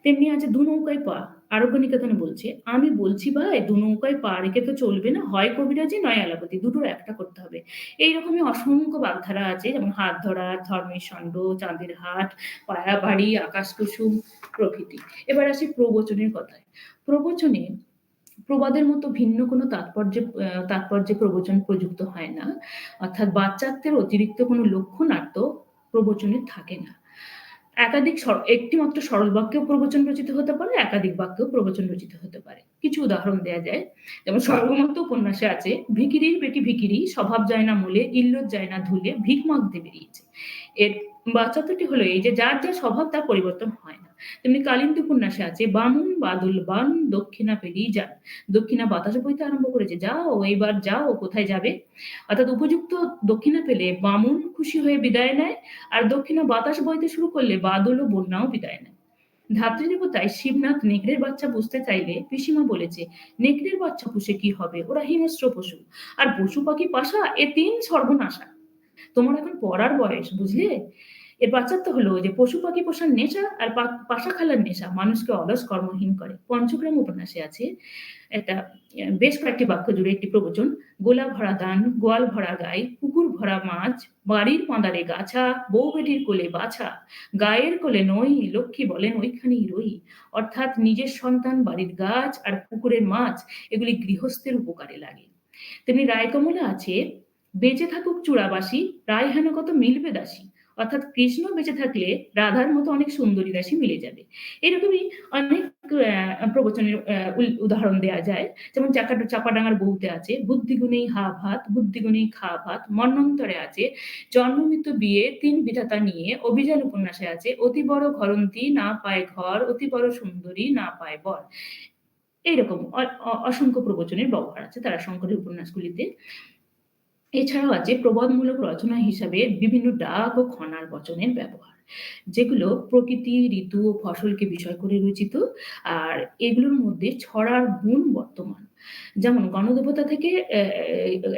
তেমনি আছে দু নৌকায় পা। আরব্যনিকেতনে বলছে, "আমি বলছি ভাই দু নৌকায় পা রেখে তো চলবে না। হয় কবিরাজি নয় এলাপতি। দুটোর একটা করতে হবে।" এইরকমই অসংখ্য বাগধারা আছে যেমন হাত ধরা, ধর্মের ষণ্ড, চাঁদের হাট, পায়াবাড়ি, আকাশকুসুম প্রভৃতি। এবার আসি প্রবচনের কথায়। প্রবচনে প্রবাদের মতো ভিন্ন কোনো তাৎপর্যে প্রবচন প্রযুক্ত হয় না। অর্থাৎ বাচ্চাত্বের অতিরিক্ত কোনো লক্ষ্যনাট্য প্রবচনে থাকে না। একটি মাত্র সরল বাক্যেও প্রবচন রচিত হতে পারে, একাধিক বাক্যেও প্রবচন রচিত হতে পারে। কিছু উদাহরণ দেয়া যায়। যেমন সর্বমত উপন্যাসে আছে, "ভিখিরির বেটি ভিখিরি, স্বভাব যায় না মূলে, ইল্লত যায় না ধুলে, ভিখ মাগতে বেরিয়েছে।" এর বাচ্চাত্বটি হলো এই যে যার যা স্বভাব তার পরিবর্তন হয় না। তেমনি কালিন্দী উপন্যাসে আছে, "বামুন বাদুল বান দক্ষিণা পেরিয়ে যান।" দক্ষিণা বাতাস বইতে আরম্ভ করেছে, "যাও এইবার যাও, কোথায় যাবে?" অর্থাৎ উপযুক্ত দক্ষিণা পেলে বামুন খুশি হয়ে বিদায় নেয়, আর দক্ষিণা বাতাস বইতে শুরু করলে বাদল ও বন্যাও বিদায় নেয়। ধাত্রীদেবতায় শিবনাথ নেকড়ের বাচ্চা পুষতে চাইলে পিসিমা বলেছে, "নেকড়ের বাচ্চা পুষে কি হবে? ওরা হিংস্র পশু। আর পশু পাখি পাশা এ ৩ সর্বনাশা। তোমার এখন পড়ার বয়স, বুঝলে?" এর পাশ্চাত্য হলো যে পশু পাখি পোষার নেশা আর পাশা খেলার নেশা মানুষকে অলস কর্মহীন করে। পঞ্চগ্রাম উপন্যাসে আছে একটা বেশ কয়েকটি বাক্য জুড়ে একটি প্রবচন। "গোলা ভরা ধান, গোয়াল ভরা গাই, পুকুর ভরা মাছ, বাড়ির পাঁদারে গাছা, বউ বেটির কোলে বাছা, গায়ের কোলে নই, লক্ষ্মী বলেন ওইখানেই রই।" অর্থাৎ নিজের সন্তান, বাড়ির গাছ আর পুকুরের মাছ এগুলি গৃহস্থের উপকারে লাগে। তেমনি রায়কমলে আছে, "বেঁচে থাকুক চূড়াবাসী, রায় হেন কত মিলবে দাসী।" অর্থাৎ কৃষ্ণ বেঁচে থাকলে রাধার মতো অনেক সুন্দরী দাসী মিলে যাবে। এরকমই অনেক প্রবচনের উদাহরণ দেয়া যায়। যেমন চাপাডাঙ্গার বউতে আছে, বুদ্ধিগুণেই হা ভাত, বুদ্ধিগুণেই খা ভাত, মন্বন্তরে আছে, জন্ম মৃত্যু বিয়ে ৩ বিধাতা নিয়ে, অভিযান উপন্যাসে আছে, অতি বড় ঘরন্তী না পায় ঘর, অতি বড় সুন্দরী না পায় বর। এইরকম অসংখ্য প্রবচনের ব্যবহার আছে তারাশঙ্করের উপন্যাসগুলিতে। এছাড়াও আছে প্রবাদমূলক রচনা হিসাবে বিভিন্ন ডাক ও খনার বচনের ব্যবহার। যেগুলো প্রকৃতি, ঋতু ও ফসলকে বিষয় করে রচিত। আর এগুলোর মধ্যে ছড়ার গুণ বর্তমান। যেমন গণদেবতা থেকে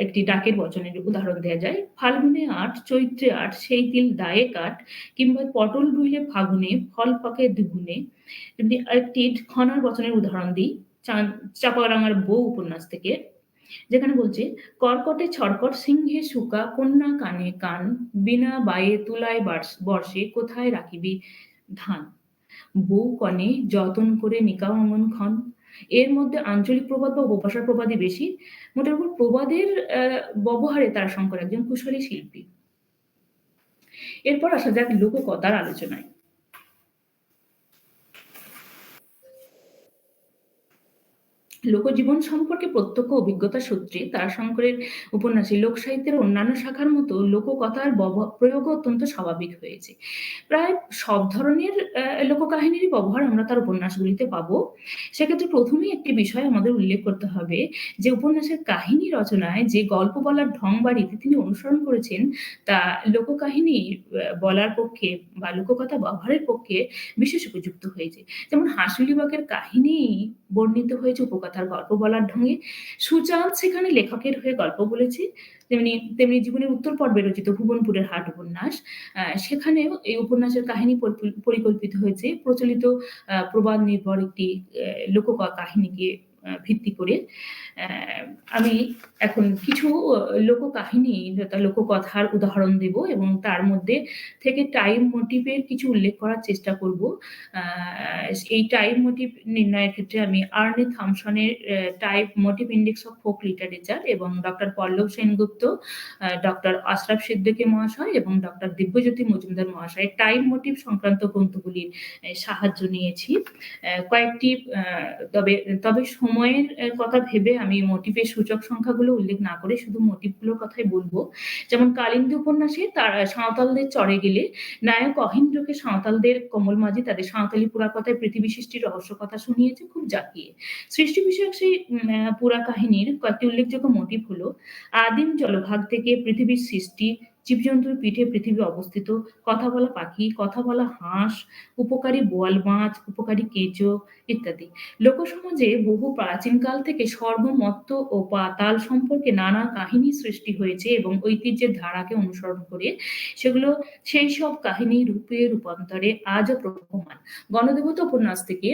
একটি ডাকের বচনের উদাহরণ দেয়া যায়। ফাল্গুনে আট, চৈত্রে আট, সেই তিল দায়ে কাট, কিংবা পটল রুইলে ফাগুনে, ফল পাকে দ্বিগুণে। তেমনি আরেকটি খনার বচনের উদাহরণ দিই, চাপাডাঙ্গার বউ উপন্যাস থেকে। যেখানে বলছে, কর্কটে ছরকট, সিংহে শুকা, কন্যা কানে কান, বিনা বায়ে তুলায় বর্ষে, কোথায় রাখিবি ধান? বউ কনে যতন করে নিকাও অমন ক্ষণ। এর মধ্যে আঞ্চলিক প্রবাদ বা উপভাষার প্রবাদই বেশি। মোটের উপর প্রবাদের ব্যবহারে তারাশঙ্কর একজন কুশলী শিল্পী। এরপর আসা যাক লোককথার আলোচনায়। লোকজীবন সম্পর্কে প্রত্যক্ষ অভিজ্ঞতা সূত্রে তারাশঙ্করের উপন্যাসে লোকসাহিত্যের অন্যান্য শাখার মতো লোককথার প্রয়োগও অত্যন্ত স্বাভাবিক হয়েছে। প্রায় সব ধরনের লোককাহিনীরই ব্যবহার আমরা তার উপন্যাসগুলিতে পাবো। সেক্ষেত্রে প্রথমেই একটি বিষয় আমাদের উল্লেখ করতে হবে যে উপন্যাসের কাহিনী রচনায় যে গল্প বলার ঢং বা রীতি তিনি অনুসরণ করেছেন তা লোককাহিনী বলার পক্ষে বা লোককথা ব্যবহারের পক্ষে বিশেষ উপযুক্ত হয়েছে। যেমন হাঁসুলিবাগের কাহিনী বর্ণিত হয়েছে উপকথার গল্প বলার ঢঙে। সুচাঁদ সেখানে লেখকের হয়ে গল্প বলেছে। তেমনি জীবনের উত্তর পর্বে রচিত ভুবনপুরের হাট উপন্যাস, সেখানেও এই উপন্যাসের কাহিনী পরিকল্পিত হয়েছে প্রচলিত প্রবাদ নির্ভর একটি কাহিনীকে ভিত্তি করে। আমি এখন কিছু লোককাহিনী তথা লোককথার উদাহরণ দেব এবং তার মধ্যে থেকে টাইম মোটিভের কিছু উল্লেখ করার চেষ্টা করব। এই টাইম মোটিভ নির্ণয়ের ক্ষেত্রে আমি আর্নে থমসনের type motif index of folk literature এবং ডক্টর পল্লব সেনগুপ্ত, ডক্টর আশরাফ সিদ্দিকী মহাশয় এবং ডক্টর দিব্যজ্যোতি মজুমদার মহাশয়ের টাইম মোটিভ সংক্রান্ত গ্রন্থগুলির সাহায্য নিয়েছি। কয়েকটি তবে সময়ের কথা ভেবে আমি মোটিভের সূচক সংখ্যাগুলো উল্লেখ না করে শুধু মোটিভগুলোর কথাই বলবো। যেমন কালিন্দী উপন্যাসে তার সাঁওতালদের চরে গেলে নায়ক অহিন্দ্রকে সাঁওতালদের কমল মাঝি তাদের সাঁওতালি পুরাকথায় পৃথিবী সৃষ্টির রহস্য কথা শুনিয়েছে খুব জাঁকিয়ে। সৃষ্টি বিষয়ক সেই পুরা কাহিনীর কয়েকটি উল্লেখযোগ্য মোটিভ হলো, আদিম জলভাগ থেকে পৃথিবীর সৃষ্টি, জীবজন্তুর পিঠে পৃথিবী অবস্থিত, কথা বলা পাখি, কথা বলা হাঁস, উপকারী বোয়াল মাছ, উপকারী কেঁচো ইত্যাদি। লোকসমাজে বহু প্রাচীনকাল থেকে স্বর্গ, মর্ত্য ও পাতাল সম্পর্কে নানা কাহিনী সৃষ্টি হয়েছে এবং ঐতিহ্যের ধারাকে অনুসরণ করে সেগুলো সেই সব কাহিনী রূপে রূপান্তরে আজও প্রবহমান। গণদেবতা উপন্যাস থেকে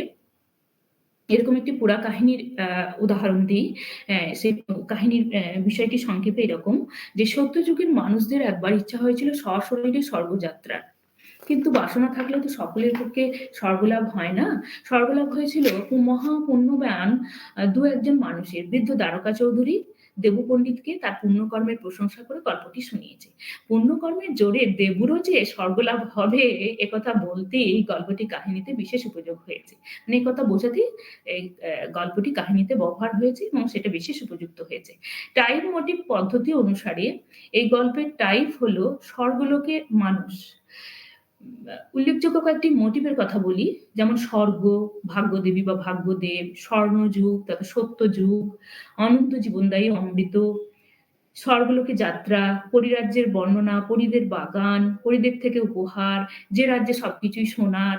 এরকম একটি পুরা কাহিনীর উদাহরণ দিই। সেই কাহিনীর বিষয়টি সংক্ষেপে এরকম যে, সত্যযুগের মানুষদের একবার ইচ্ছা হয়েছিল সশরীরে স্বর্গযাত্রার। কিন্তু বাসনা থাকলে তো সকলের পক্ষে স্বর্গলাভ হয় না। স্বর্গলাভ হয়েছিল মহাপুণ্যবান দু-একজন মানুষের। বৃদ্ধ দ্বারকা চৌধুরী দেবু পণ্ডিতকে তার পুণ্যকর্মের প্রশংসা করে গল্পটি শুনিয়েছে। পুণ্যকর্মের জোরে দেবুরও যে স্বর্গলাভ হবে একথা বলতেই এই গল্পটি কাহিনীতে বিশেষ উপযোগ হয়েছে। মানে একথা বোঝাতেই এই গল্পটি কাহিনীতে ব্যবহার হয়েছে এবং সেটা বিশেষ উপযুক্ত হয়েছে। টাইপ মোটিভ পদ্ধতি অনুসারে এই গল্পের টাইপ হলো স্বর্গলোকে মানুষ। উল্লেখযোগ্য কয়েকটি মোটিভের কথা বলি, যেমন স্বর্গ, ভাগ্যদেবী বা ভাগ্যদেব, স্বর্ণযুগ তথা সত্যযুগ, অনন্ত জীবনদায়ী অমৃত, স্বর্গলোকে যাত্রা, পরিরাজ্যের বর্ণনা, পরীদের বাগান, পরীদের থেকে উপহার, যে রাজ্যে সবকিছুই সোনার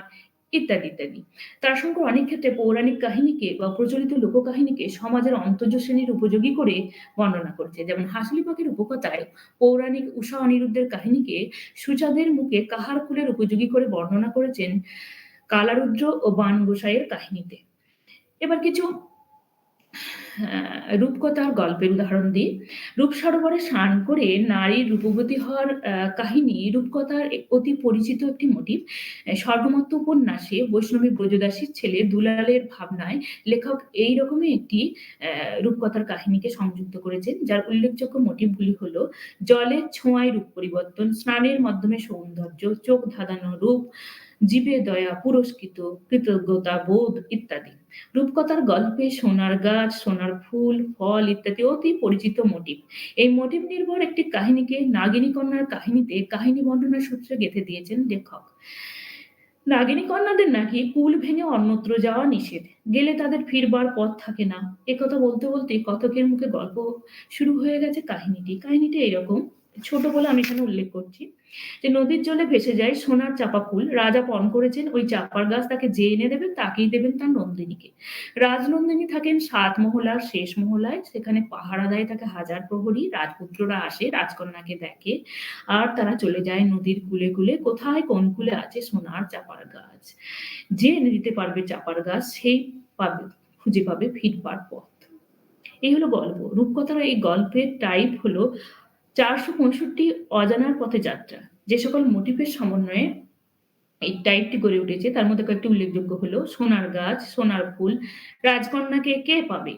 ইত্যাদি ইত্যাদি। তারাশঙ্কর অনেক ক্ষেত্রে পৌরাণিক কাহিনীকে বা প্রচলিত লোককাহিনীকে সমাজের অন্তর্য শ্রেণীর উপযোগী করে বর্ণনা করেছে। যেমন হাঁসুলিবাগের উপকথায় পৌরাণিক উষা অনিরুদ্ধের কাহিনীকে সুচাঁদের মুখে কাহার কুলের উপযোগী করে বর্ণনা করেছেন কালারুদ্র ও বাণ গোসাইয়ের কাহিনীতে। এবার কিছু রূপকথার গল্পের উদাহরণ দিই। রূপসরোবরে স্নান করে নারীর রূপবতী হওয়ার কাহিনী রূপকথার অতি পরিচিত একটি মোটিভ। স্বর্গমত্ত উপন্যাসে বৈষ্ণবী ব্রজদাসীর ছেলে দুলালের ভাবনায় লেখক এইরকমই একটি রূপকথার কাহিনীকে সংযুক্ত করেছেন, যার উল্লেখযোগ্য মোটিভগুলি হলো জলের ছোঁয়ায় রূপ পরিবর্তন, স্নানের মাধ্যমে সৌন্দর্য, চোখ ধাঁধানো রূপ, জীবে দয়া, পুরস্কৃত, কৃতজ্ঞতা বোধ ইত্যাদি। রূপকথার গল্পে সোনার গাছ, সোনার ফুল, ফল ইত্যাদি অতি পরিচিত মোটিভ। এই মোটিভ নির্ভর একটি কাহিনীকে নাগিনী কন্যার কাহিনীতে কাহিনী বর্ণনার সূত্রে গেঁথে দিয়েছেন লেখক। নাগিনী কন্যাদের নাকি কুল ভেঙে অন্যত্র যাওয়া নিষেধ, গেলে তাদের ফিরবার পথ থাকে না। একথা বলতে বলতেই কথকের মুখে গল্প শুরু হয়ে গেছে কাহিনীটি এইরকম, ছোট বলে আমি এখানে উল্লেখ করছি যে নদীর জলে ভেসে যায় সোনার চাপা ফুল, রাজা পণ করেছেন ওই চাপার গাছ তাকে যে এনে দেবেন তাকেই দেবেন তার নন্দিনীকে। রাজনন্দিনী থাকেন ৭ মহলার শেষ মহলায়, সেখানে পাহারা দেয় তাকে ১০০০ প্রহরী, রাজপুত্ররা আসে রাজকন্যাকে দেখে, আর তারা চলে যায় নদীর কূলে কূলে, কোথায় কোন কূলে আছে সোনার চাপার গাছ, যে এনে দিতে পারবে চাপার গাছ সেই খুঁজে পাবে ফিরবার পথ। এই হলো গল্প। রূপকথার এই গল্পের টাইপ হলো ৪৬৫ অজানার পথে যাত্রা। যে সকল মোটিভের সমন্বয়ে এই টাইপটি গড়ে উঠেছে তার মধ্যে কয়েকটি উল্লেখযোগ্য হলো সোনার গাছ, সোনার ফুল, রাজকন্যাকে কে পাবে,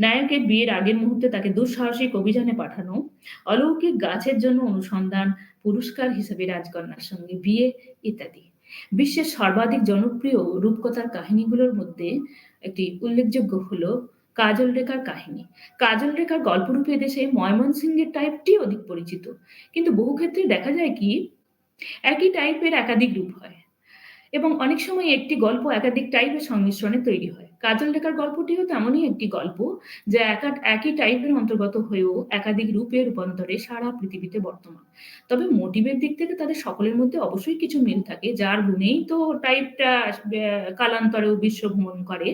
নায়কের বিয়ের আগের মুহূর্তে তাকে দুঃসাহসিক অভিযানে পাঠানো, অলৌকিক গাছের জন্য অনুসন্ধান, পুরস্কার হিসেবে রাজকন্যার সঙ্গে বিয়ে ইত্যাদি। বিশ্বের সর্বাধিক জনপ্রিয় রূপকথার কাহিনীগুলোর মধ্যে একটি উল্লেখযোগ্য হলো কাজল রেখার কাহিনী। কাজল রেখার গল্পরূপে দেশে ময়মনসিংহের টাইপটি অধিক পরিচিত, কিন্তু বহু ক্ষেত্রে দেখা যায় কি একই টাইপের একাধিক রূপ হয় এবং অনেক সময় একটি গল্প একাধিক টাইপের সংমিশ্রণে তৈরি হয়। কাজল রেখার গল্পটিও তেমনই একটি গল্প, যা একই টাইপের অন্তর্গত হয়েও একাধিক রূপে রূপান্তরে সারা পৃথিবীতে বর্তমান। তবে মোটিভের দিক থেকে তাদের সকলের মধ্যে অবশ্যই কিছু মিল থাকে, যার গুণেই তো টাইপটা কালান্তরেও বিশ্ব ভ্রমণ করে।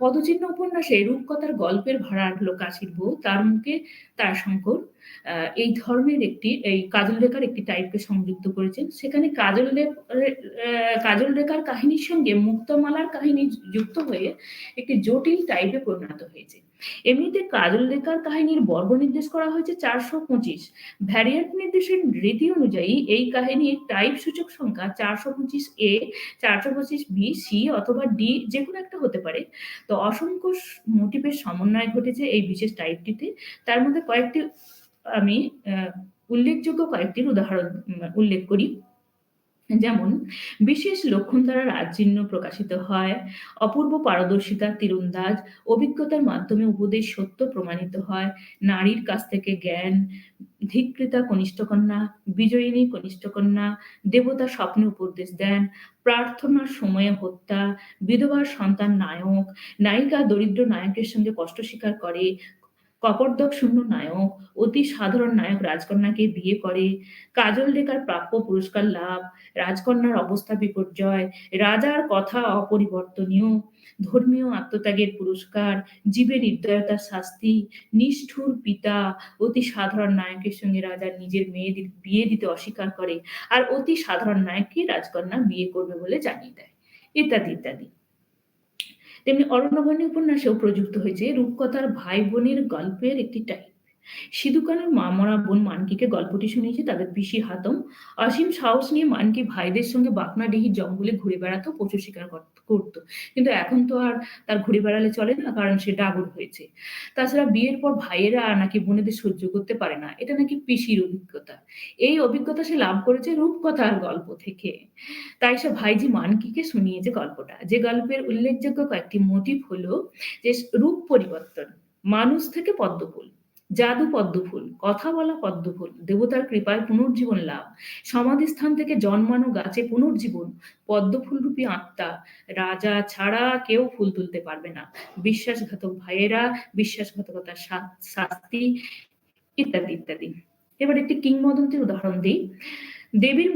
পদচিহ্ন উপন্যাসে রূপকথার গল্পের ভাড়ার হলো কাশীর বউ, তার মুখে তারাশঙ্কর এই ধরনের এই কাজল রেখার একটি টাইপকে সংযুক্ত করেছেন। সেখানে কাজল রেখার কাহিনীর সঙ্গে মুক্তমালার কাহিনী যুক্ত হয়ে একটি জটিল টাইপে পরিণত হয়েছে। এমনিতে কাজল রেখার কাহিনীর বর্গ নির্দেশ করা হয়েছে ৪২৫। ভ্যারিয়েন্ট নির্দেশের রীতি অনুযায়ী এই কাহিনীর টাইপ সূচক সংখ্যা ৪২৫A, ৪২৫B, C অথবা D যেকোনো একটা হতে পারে। তো অসংখ্য মোটিভের সমন্বয় ঘটেছে এই বিশেষ টাইপটিতে। তার মধ্যে আমি উল্লেখযোগ্য কয়েকটির উদাহরণ উল্লেখ করি। যেমন বিশেষ লক্ষণ দ্বারা রাজচিহ্ন প্রকাশিত হয়, অপূর্ব পারদর্শিতার তীরন্দাজ, অভিজ্ঞতার মাধ্যমে উপদেশ সত্য প্রমাণিত হয়, নারীর কাছ থেকে জ্ঞান, ধিক্কৃতা কনিষ্ঠ কন্যা, বিজয়িনী কনিষ্ঠ কন্যা, দেবতা স্বপ্নে উপদেশ দেন, প্রার্থনার সময়ে হত্যা, বিধবার সন্তান নায়ক, নায়িকা দরিদ্র নায়কের সঙ্গে কষ্ট স্বীকার করে, কপর্দক শূন্য নায়ক, অতি সাধারণ নায়ক রাজকন্যাকে বিয়ে করে, কাজল রেখার প্রাপ্য পুরস্কার লাভ, রাজকন্যার অবস্থা বিপর্যয়, রাজার কথা অপরিবর্তনীয়, ধর্মীয় আত্মত্যাগের পুরস্কার, জীবের নির্দয়তার শাস্তি, নিষ্ঠুর পিতা, অতি সাধারণ নায়কের সঙ্গে রাজা নিজের মেয়েদের বিয়ে দিতে অস্বীকার করে, আর অতি সাধারণ নায়ককে রাজকন্যা বিয়ে করবে বলে জানিয়ে দেয়, ইত্যাদি ইত্যাদি। তেমনি অরণ্যবর্ণী উপন্যাসেও প্রযুক্ত হয়েছে রূপকথার ভাই বোনের গল্পের একটি টাইপ। সিধু কানুর মা মরা বোন মানকিকে গল্পটি শুনিয়েছে তাদের পিসি হাতম। অসীম সাহস নিয়ে মানকি ভাইদের সঙ্গে বাকনাডিহির জঙ্গলে ঘুরে বেড়াতো, পশু শিকার করতো। কিন্তু এখন তো আর তার ঘুরে বেড়ালে চলে না, কারণ সে ডাগর হয়েছে। তাছাড়া বিয়ের পর ভাইয়েরা নাকি বোনেদের সহ্য করতে পারে না, এটা নাকি পিসির অভিজ্ঞতা। এই অভিজ্ঞতা সে লাভ করেছে রূপকথার গল্প থেকে। তাই সে ভাইঝি মানকিকে শুনিয়েছে গল্পটা। যে গল্পের উল্লেখযোগ্য কয়েকটি মোটিভ হলো যে রূপ পরিবর্তন, মানুষ থেকে পদ্মফুল, জাদু পদ্মফুল, কথা বলা পদ্মফুল, দেবতার কৃপায় পুনর্জীবন লাভ, সমাধিস্থান থেকে জন্মানো গাছে পুনর্জীবন, পদ্মফুলরূপী আত্মা, রাজা ছাড়া কেউ ফুল তুলতে পারবে না, বিশ্বাসঘাতক ভাইয়েরা, বিশ্বাসঘাতকতার শাস্তি ইত্যাদি ইত্যাদি। এবার একটি কিংবদন্তির উদাহরণ দিই। দেবীর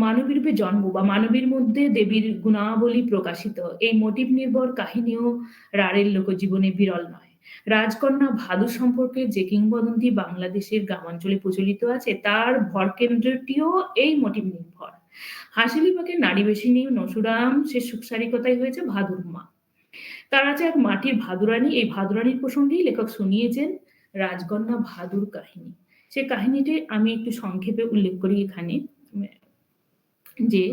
মানবী রূপে জন্ম বা মানবীর মধ্যে দেবীর গুণাবলী প্রকাশিত এই মোটিভ নির্ভর কাহিনীও রাঢ়ের লোকজীবনে বিরল নয়। রাজকন্যা ভাদু সম্পর্কে যে কিংবদন্তি বাংলাদেশের গ্রামাঞ্চলে প্রচলিত আছে তার ভরকেন্দ্রটিও এই মোটিভ নির্ভর। হাসিলিবাগের নারীবেশিনী নসুরাম সে সুখসারিকতাই হয়েছে ভাদুর মা। তার আছে এক মাটির ভাদুরানী। এই ভাদুরানীর প্রসঙ্গেই লেখক শুনিয়েছেন রাজকন্যা ভাদুর কাহিনী। সে কাহিনীটি আমি একটু সংক্ষেপে উল্লেখ করি এখানে যে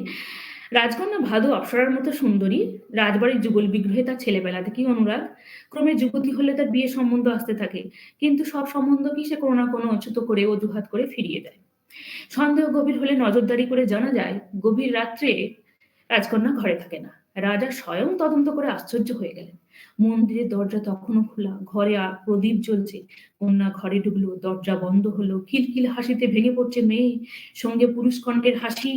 রাজকন্যা ভাদু অপ্সরার মতো সুন্দরী, রাজবাড়ির যুগল বিগ্রহে তার ছেলেবেলা থেকেই অনুরাগ। ক্রমে যুবতী হলে তার বিয়ের সম্বন্ধ আসতে থাকে। কিন্তু সব সম্বন্ধকেই সে কোনো না কোনো ছোট করে অজুহাত করে ফিরিয়ে দেয়। সন্দেহ গভীর হলে নজরদারি করে জানা যায় গভীর রাত্রে রাজকন্যা ঘরে থাকে না। রাজা স্বয়ং তদন্ত করে আশ্চর্য হয়ে গেলেন। মন্দিরের দরজা তখনও খোলা, ঘরে প্রদীপ জ্বলছে। কন্যা ঘরে ঢুকলো, দরজা বন্ধ হলো, খিলখিল হাসিতে ভেঙে পড়ছে মেয়ে, সঙ্গে পুরুষ কণ্ঠের হাসি।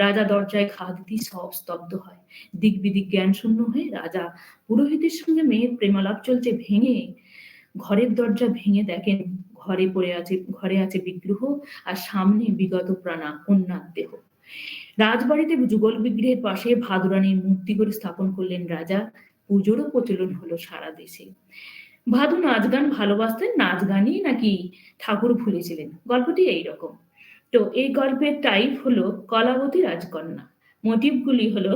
রাজা দরজায় ঘা দিতেই সব স্তব্ধ হয়। দিক বিদিক জ্ঞান শূন্য হয়ে রাজা পুরোহিতের সঙ্গে মেয়ের প্রেমালাপ চলছে ভেঙে ঘরের দরজা ভেঙে দেখেন ঘরে আছে বিগ্রহ, আর সামনে বিগত প্রাণা কন্যার দেহ। রাজবাড়িতে যুগল বিগ্রহের পাশে ভাদুরানীর মূর্তি করে স্থাপন করলেন রাজা। পুজোরও প্রচলন হলো সারা দেশে। ভাদু নাচ গান ভালোবাসতেন, নাচ গানই নাকি ঠাকুর ভুলেছিলেন। গল্পটি এইরকম। তো এই গল্পের টাইপ হলো কলাবতী রাজকন্যা। মোটিভগুলি হলো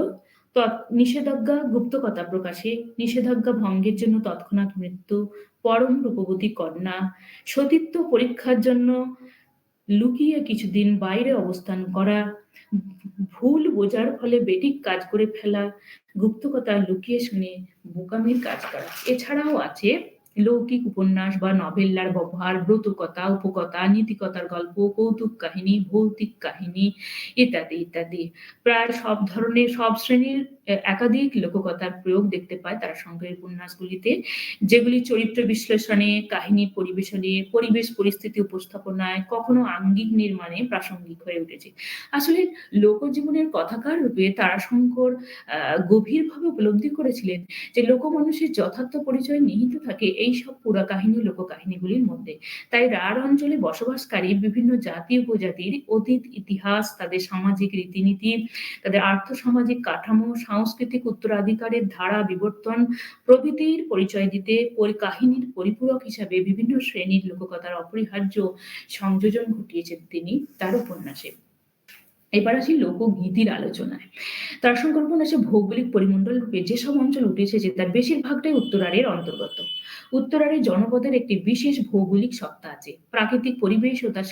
নিষেধাজ্ঞা গুপ্তকথা প্রকাশে, নিষেধাজ্ঞা ভঙ্গের জন্য তৎক্ষণাৎ মৃত্যু, পরম রূপবতী কন্যা, সতীত্ব পরীক্ষার জন্য লুকিয়ে কিছুদিন বাইরে অবস্থান করা, ভুল বোঝার ফলে বেঠিক কাজ করে ফেলা, গুপ্তকথা লুকিয়ে শুনে বোকামির কাজ করা। এছাড়াও আছে লৌকিক উপন্যাস বা নভেল্লার ব্যবহার, ব্রতকথা, উপকথা, নীতিকথার গল্প, কৌতুক কাহিনী, ভৌতিক কাহিনী ইত্যাদি ইত্যাদি। প্রায় সব ধরনের সব শ্রেণীর একাধিক লোককথার প্রয়োগ দেখতে পায় তারাশঙ্করের উপন্যাসগুলিতে, যেগুলি চরিত্র বিশ্লেষণে, কাহিনী পরিবেশনে, পরিবেশ পরিস্থিতি উপস্থাপনায়, কখনো আঙ্গিক নির্মাণে প্রাসঙ্গিক হয়ে উঠেছে। আসলে লোকজীবনের কথাকার রূপে তারাশঙ্কর গভীরভাবে উপলব্ধি করেছিলেন যে লোকমানুষের যথার্থ পরিচয় নিহিত থাকে এইসব পুরা কাহিনী লোককাহিনীগুলির মধ্যে। তাই রাঢ় অঞ্চলে বসবাসকারী বিভিন্ন জাতি উপজাতির অতীত ইতিহাস, তাদের সামাজিক রীতিনীতি, তাদের আর্থসামাজিক কাঠামো, সাংস্কৃতিক উত্তরাধিকারের ধারা বিবর্তন প্রভৃতির পরিচয় দিতে কাহিনীর পরিপূরক হিসাবে বিভিন্ন শ্রেণীর লোককথার অপরিহার্য সংযোজন ঘটিয়েছেন তিনি তার উপন্যাসে। এবার আসি লোকগীতির আলোচনায়। তারাশঙ্কর উপন্যাসে ভৌগোলিক পরিমণ্ডল রূপে যেসব অঞ্চল উঠে এসেছে তার বেশিরভাগটাই উত্তরারের অন্তর্গত। উত্তরারের জনপদের একটি বিশেষ ভৌগোলিক সত্তা আছে। প্রাকৃতিক পরিবেশ ও তার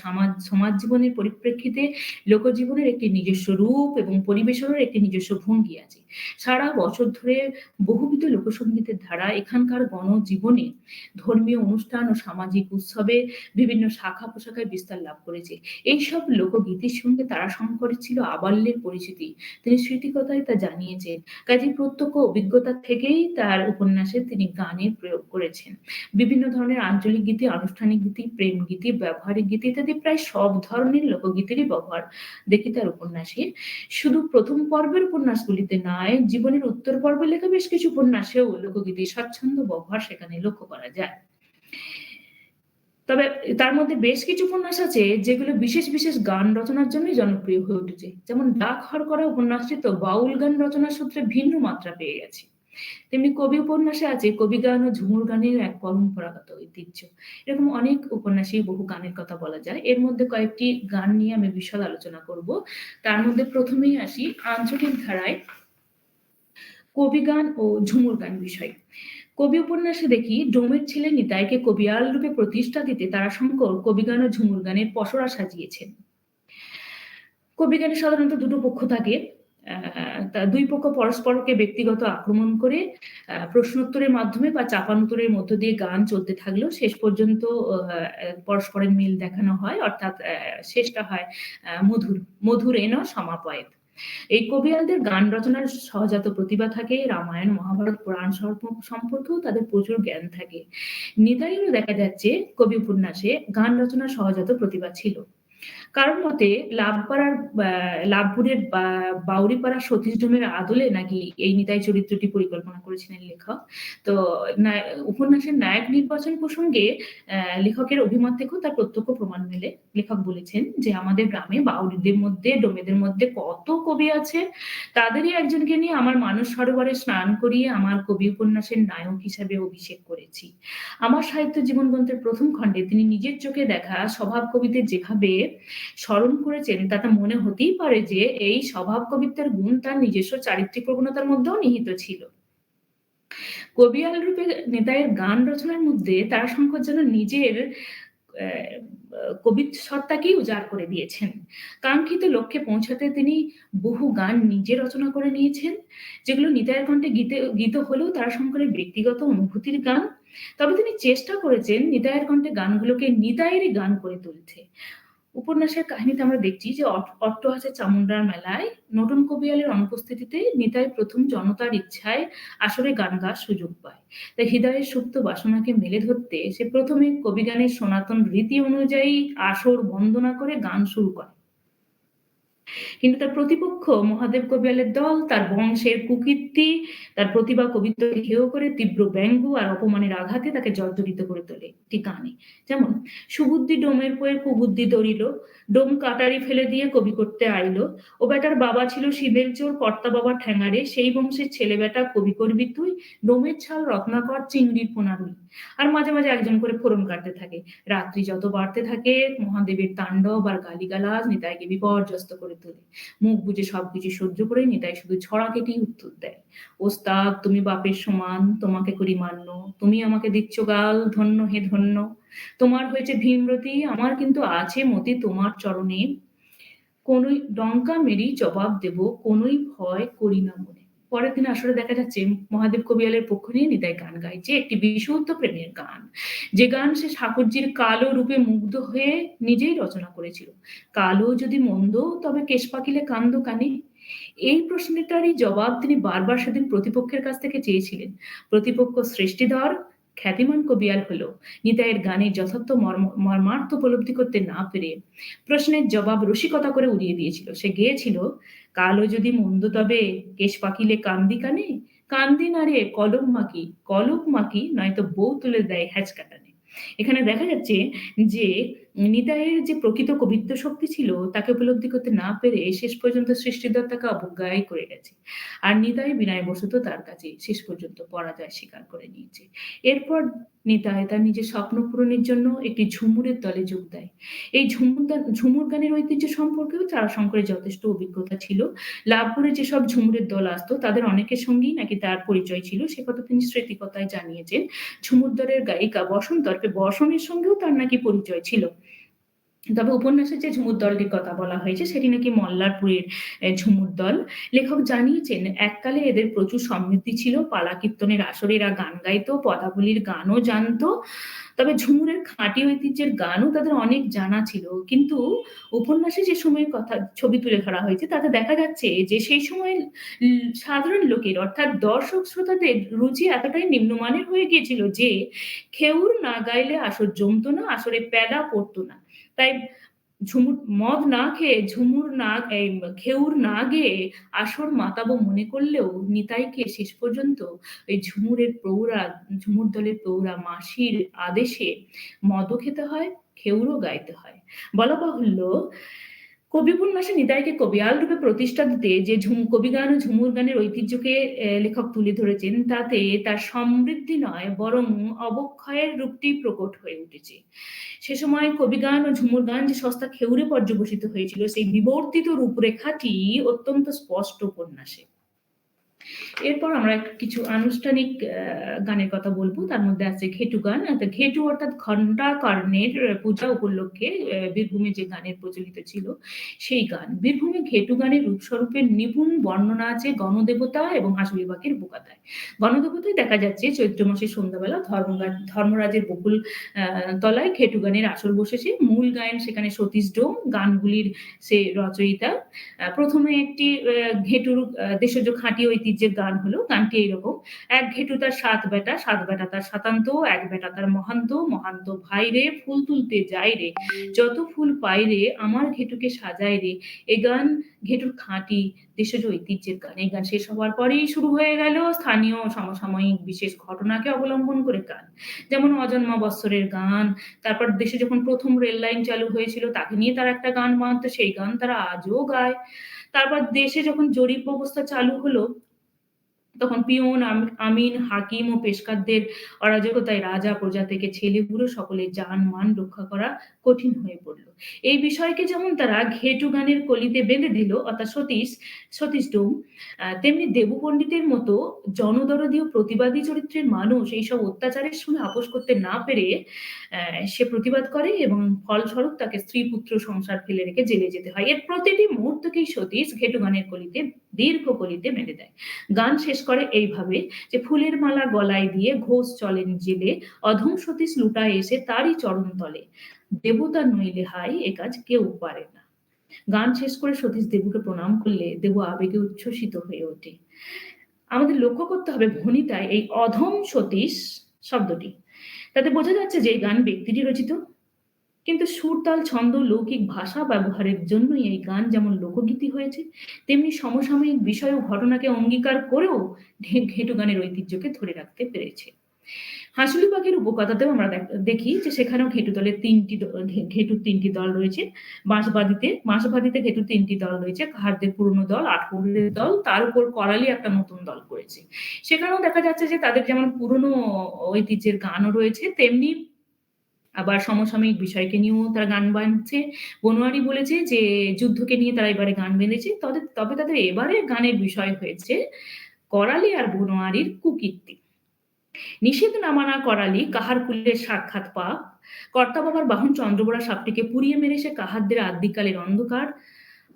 সমাজ জীবনের পরিপ্রেক্ষিতে লোকজীবনের একটি নিজস্ব রূপ এবং পরিবেশনের একটি নিজস্ব ভঙ্গি আছে। সারা বছর ধরে বহুবিধ লোকসঙ্গীতের ধারা এখানকার গণজীবনে, ধর্মীয় অনুষ্ঠান ও সামাজিক উৎসবে বিভিন্ন শাখা প্রশাখায় বিস্তার লাভ করেছে। এইসব লোকগীতির সঙ্গে তারাশঙ্করের ছিল আবাল্যের পরিচিতি। তিনি স্মৃতিকথায় তা জানিয়েছেন। কাজেই প্রত্যক্ষ অভিজ্ঞতা থেকেই তার উপন্যাসে তিনি গানের প্রয়োগ করেছেন। বিভিন্ন ধরনের আঞ্চলিক গীতি, আনুষ্ঠানিক গীতি, প্রেম গীতি, ব্যবহারিক গীতি ইত্যাদি প্রায় সব ধরনের লোকগীতেরই ব্যবহার দেখি তার উপন্যাসে। শুধু প্রথম পর্বের উপন্যাসগুলিতে নয়, জীবনের উত্তর পর্বে লেখা বেশ কিছু উপন্যাসেও লোকগীতির স্বচ্ছন্দ ব্যবহার সেখানে লক্ষ্য করা যায়। তবে তার মধ্যে বেশ কিছু উপন্যাস আছে যেগুলো বিশেষ বিশেষ গান রচনার জন্যই জনপ্রিয় হয়ে উঠেছে। যেমন ডাক হরকরা উপন্যাসটি তো বাউল গান রচনার সূত্রে ভিন্ন মাত্রা পেয়ে গেছে। তেমনি কবি উপন্যাসে আছে কবি গান ও ঝুমুর গানের এক পরম্পরাগত ঐতিহ্য। এরকম অনেক উপন্যাসেই বহু গানের কথা বলা যায়। এর মধ্যে কয়েকটি গান নিয়ে আমি বিশদ আলোচনা করব। তার মধ্যে প্রথমেই আসি আঞ্চলিক ধারায় কবি গান ও ঝুমুর গান বিষয়। কবি উপন্যাসে দেখি ডোমের ছেলে নিতাইকে কবিয়াল রূপে প্রতিষ্ঠা দিতে তারাশঙ্কর কবিগান ও ঝুমুর গানের পসরা সাজিয়েছেন। কবিগানে সাধারণত দুটো পক্ষ থাকে। দুই পক্ষ পরস্পরকে ব্যক্তিগত আক্রমণ করে প্রশ্নোত্তরের মাধ্যমে বা চাপানুতরের মধ্য দিয়ে গান চলতে থাকলেও শেষ পর্যন্ত পরস্পরের মিল দেখানো হয়, অর্থাৎ শেষটা হয় মধুরেণ সমাপয়েৎ। এই কবিয়ালদের গান রচনার সহজাত প্রতিভা থাকে। রামায়ণ, মহাভারত, পুরাণ সম্পর্কেও তাদের প্রচুর জ্ঞান থাকে। নিতাইয়েরও দেখা যাচ্ছে কবি উপন্যাসে গান রচনার সহজাত প্রতিভা ছিল। কারণ মতে লাভপুরের বাউরিপাড়া সতীশ ডোমের আদলে নাকি এই নিতাই চরিত্রটি পরিকল্পনা করেছিলেন লেখক। তো উপন্যাসের নায়ক নির্বাচন প্রসঙ্গে লেখকের অভিমত থেকেও তার প্রত্যক্ষ প্রমাণ মেলে। লেখক বলেছেন যে আমাদের গ্রামে বাউরিদের মধ্যে, ডোমেদের মধ্যে কত কবি আছে, তাদেরই একজনকে নিয়ে আমার মানস সরোবরে স্নান করিয়ে আমার কবি উপন্যাসের নায়ক হিসাবে অভিষেক করেছি। আমার সাহিত্য জীবন গ্রন্থের প্রথম খণ্ডে তিনি নিজের চোখে দেখা স্বভাব কবিদের যেভাবে স্মরণ করেছেন তাতে মনে হতেই পারে যে এই স্বভাব কবিত্বের গুণ তার নিজস্ব চারিত্রিক প্রবণতার মধ্যেও নিহিত ছিল। কবিয়াল রূপে নিতাইয়ের গান রচনার মধ্যে তারাশঙ্কর যেন নিজের অ্যা কবি সত্তাকেই উজাড় করে দিয়েছেন। কাঙ্ক্ষিত লক্ষ্যে পৌঁছাতে তিনি বহু গান নিজে রচনা করে নিয়েছেন, যেগুলো নিতাইয়ের কণ্ঠে গীত হলেও তারাশঙ্করের ব্যক্তিগত অনুভূতির গান। তবে তিনি চেষ্টা করেছেন নিতাইয়ের কণ্ঠে গানগুলোকে নিতাইয়েরই গান করে তুলতে। উপন্যাসের কাহিনীতে আমরা দেখছি যে অট্টহাসি চামুন্ডার মেলায় নতুন কবিয়ালের অনুপস্থিতিতে নিতাই ১ম জনতার ইচ্ছায় আসরে গান গাওয়ার সুযোগ পায়। তাই হৃদয়ের সুপ্ত বাসনাকে মেলে ধরতে সে ১ম এ কবিগানের সনাতন রীতি অনুযায়ী আসর বন্দনা করে গান শুরু করে। কিন্তু তার প্রতিপক্ষ মহাদেব কবিয়ালের দল তার বংশের কুকীর্তি, তার প্রতিভা কবিত্বকে হেয় করে তীব্র ব্যঙ্গ আর অপমানের আঘাতে তাকে জর্জরিত করে তোলে একটি গানে। যেমন সুবুদ্ধি ডোমের পয়ের কুবুদ্ধি ধরিল, ডোম কাটারি ফেলে দিয়ে কবি করতে আইল, ও বেটার বাবা ছিল শিবের চোর কর্তা বাবা ঠ্যাঙারে, সেই বংশের ছেলে বেটা কবি করবি তুই, ডোমের ছাল রত্নাকর চিংড়ির পোনারুই। আর মাঝে, মাঝে একজন করে ফোড়ন কাটতে থাকে। রাত্রি যত বাড়তে থাকে মহাদেবের তাণ্ডব আর গালিগালাজ নিতাইকে বিপর্যস্ত করে তোলে। মুখ বুজে সবকিছু সহ্য করে নিতাই শুধু ছড়া কেটেই উত্তর দেয়। ওস্তাদ তুমি বাপের সমান, তোমাকে করি মান্য, তুমি আমাকে দিচ্ছ গাল, ধন্য হে ধন্য। তোমার হয়েছে ভীমরতি, আমার কিন্তু আছে মতি তোমার চরণে। কোনই ডঙ্কা মেরি জবাব দেব, কোনই ভয় করি না মনে। পরের দিন আসরে দেখা যাচ্ছে মহাদেব কবিয়ালের পক্ষ নিয়ে নিতাই গান গাইছে একটি বিশুদ্ধ প্রেমের গান। যে গান সে ঠাকুরজির কালো রূপে মুগ্ধ হয়ে নিজেই রচনা করেছিল। কালো যদি মন্দ তবে কেশ পাকিলে কান্দ কানে। এই প্রশ্নটারই জবাব তিনি বারবার সেদিন প্রতিপক্ষের কাছ থেকে চেয়েছিলেন। প্রতিপক্ষ সৃষ্টিধর খ্যাতিমান কবিয়াল হলো নিতাইয়ের গানের যথার্থ মর্মার্থ উপলব্ধি করতে না পেরে প্রশ্নের জবাব রসিকতা করে উড়িয়ে দিয়েছিল। সে গেয়েছিল, কালো যদি মন্দ তবে কেশ পাকিলে কান্দি কানে, কান্দি না রে কলক মাকি নয়তো বউ তুলে দেয় হ্যাচকা টানে। এখানে দেখা যাচ্ছে যে নিতাইয়ের যে প্রকৃত কবিত্ব শক্তি ছিল তাকে উপলব্ধি করতে না পেরে শেষ পর্যন্ত সৃষ্টিধর তাকে অবজ্ঞাই করে গেছে। আর নিতাই বিনয়বশত তার কাছে শেষ পর্যন্ত পরাজয় স্বীকার করে নিয়েছে। এরপর নিতাই তার নিজের স্বপ্ন পূরণের জন্য একটি ঝুমুরের দলে যোগ দেয়। এই ঝুমুর গানের ঐতিহ্য সম্পর্কেও তারাশঙ্করের যথেষ্ট অভিজ্ঞতা ছিল। লাভপুরে যেসব ঝুমুরের দল আসতো তাদের অনেকের সঙ্গেই নাকি তার পরিচয় ছিল, সে কথা তিনি স্মৃতিকথায় জানিয়েছেন। ঝুমুর দলের গায়িকা বসনের সঙ্গেও তার নাকি পরিচয় ছিল। তবে উপন্যাসে যে ঝুমুর দলটির কথা বলা হয়েছে সেটি নাকি মল্লারপুরের ঝুমুর দল। লেখক জানিয়েছেন এককালে এদের প্রচুর সমৃদ্ধি ছিল, পালা কীর্তনের আসরে এরা গান গাইতো, পদাবলীর গানও জানতো। তবে ঝুমুরের খাঁটি ঐতিহ্যের গানও তাদের অনেক জানা ছিল। কিন্তু উপন্যাসে যে সময়ের কথা ছবি তুলে ধরা হয়েছে তাতে দেখা যাচ্ছে যে সেই সময় সাধারণ লোকের অর্থাৎ দর্শক শ্রোতাদের রুচি এতটাই নিম্নমানের হয়ে গিয়েছিল যে খেউর না গাইলে আসর জমতো না, আসরে প্যালা পড়তো না। তাই মদ না খেয়ে খেউর না গেয়ে আসর মাতাবো মনে করলেও নিতাইকে শেষ পর্যন্ত ওই ঝুমুর দলের প্রৌঢ়া মাসির আদেশে মদও খেতে হয়, খেউরও গাইতে হয়। বলা বাহুল্য কবি উপন্যাসে নিতাইকে কবিয়াল রূপে প্রতিষ্ঠা দিতে যে কবিগান ও ঝুমুর গানের ঐতিহ্যকে লেখক তুলে ধরেছেন তাতে তার সমৃদ্ধি নয় বরং অবক্ষয়ের রূপটি প্রকট হয়ে উঠেছে। সে সময় কবিগান ও ঝুমুর গান যে সস্তা খেউরে পর্যবসিত হয়েছিল সেই বিবর্তিত রূপরেখাটি অত্যন্ত স্পষ্ট উপন্যাসে। এরপর আমরা কিছু আনুষ্ঠানিক গানের কথা বলবো। তার মধ্যে আছে ঘেটু গান। ঘেটু অর্থাৎ ঘণ্টা কর্ণের পূজা উপলক্ষে বীরভূমে যে গানের প্রচলিত ছিল সেই গান। বীরভূমে ঘেটু গানের রূপস্বরূপের নিপুণ বর্ণনা আছে গণদেবতা এবং হাঁসুলি বাঁকের বোকাতায়। গণদেবতায় দেখা যাচ্ছে চৈত্র মাসের সন্ধ্যাবেলা ধর্মরাজের বকুল তলায় ঘেটু গানের আসর বসেছে। মূল গায়েন সেখানে সতীশ ডোম, গানগুলির সে রচয়িতা। প্রথমে একটি ঘেটুর দেশজ খাঁটি ঐতিহ্যের গান হলো। গানটি এইরকম, এক ঘেটু তার ৭ বেটা, ৭ বেটা তার সাতান্ত, এক বেটা তার মহান্ত, মহান্ত ভাই রে, ফুল তুলতে যাই রে, যত ফুল পাই রে, আমার ঘেটুকে সাজাই রে। এ গান ঘেটুর খাঁটি দেশজ ঐতিহ্যের গান। এই গান শেষ হওয়ার পরেই শুরু হয়ে গেল স্থানীয় সমসাময়িক বিশেষ ঘটনাকে অবলম্বন করে গান। যেমন অজন্মা বৎসরের গান, তারপর দেশে যখন প্রথম রেল লাইন চালু হয়েছিল তাকে নিয়ে তারা একটা গান বানাতো, সেই গান তারা আজও গায়। তারপর দেশে যখন জরিপ ব্যবস্থা চালু হলো তখন পিয়ন, আমিন, হাকিম ও পেশকারদের অরাজকতায় রাজা, প্রজা থেকে ছেলে-বুড়ো সকলের জান-মান রক্ষা করা কঠিন হয়ে পড়ল। এই বিষয়কে যেমন তারা ঘেটু গানের কলিতে বেঁধে দিল অর্থাৎ সতীশডোম, তেমনি দেবু পণ্ডিতের মতো জনদরদী ও প্রতিবাদী চরিত্রের মানুষ এইসব অত্যাচারের সঙ্গে আপোস করতে না পেরে সে প্রতিবাদ করে এবং ফলস্বরূপ তাকে স্ত্রী-পুত্র সংসার ফেলে রেখে জেলে যেতে হয়। এর প্রতিটি মুহূর্তকেই সতীশ ঘেটু গানের কলিতে দীর্ঘ কলিতে বেঁধে দেয়। গান শেষ করে এইভাবে যে, ফুলের মালা গলায় দিয়ে ঘোষ চলেন জেলে, অধম সতীশ লুটায় এসে তারই চরণতলে। দেবতা নইলে হায় এ কাজ কেউ পারে না। গান শেষ করে সতীশ দেবুকে প্রণাম করলে দেবু আবেগে উচ্ছ্বসিত হয়ে ওঠে। আমাদের লক্ষ্য করতে হবে ভণিতায় এই অধম সতীশ শব্দটি। তাতে বোঝা যাচ্ছে যে এই গান ব্যক্তিটি রচিত। কিন্তু সুর, তাল, ছন্দ, লৌকিক ভাষা ব্যবহারের জন্যই এই গান যেমন লোকগীতি হয়েছে, তেমনি সমসাময়িক বিষয় ও ঘটনাকে অঙ্গীকার করেও ঘেটু গানের ঐতিহ্যকে ধরে রাখতে পেরেছে। হাঁসুলি পাখির উপকথাতেও আমরা দেখি যে সেখানেও ঘেটুর ৩ টি দল রয়েছে। বাঁশবাদীতে ঘেটুর ৩ টি দল রয়েছে। কাহারদের পুরনো দল, আটপৌরের দল, তার উপর করালি একটা নতুন দল করেছে। সেখানেও দেখা যাচ্ছে যে তাদের যেমন পুরনো ঐতিহ্যের গানও রয়েছে, তেমনি আবার সমসাময়িক বিষয়কে নিয়েও তারা গান বাঁধছে। বনোয়ারি বলেছে যে যুদ্ধকে নিয়ে তারা এবারে গান বেঁধেছে। তবে তাদের এবারের গানের বিষয় হয়েছে করালি আর বনোয়ারির কুকীর্তি। নিষেধ না মানা করালি কাহার কুলের সাক্ষাৎ পাপ, কর্তা বাবার বাহন চন্দ্রবড়া সাপটিকে পুড়িয়ে মেরে সে কাহারদের আদ্যিকালের অন্ধকার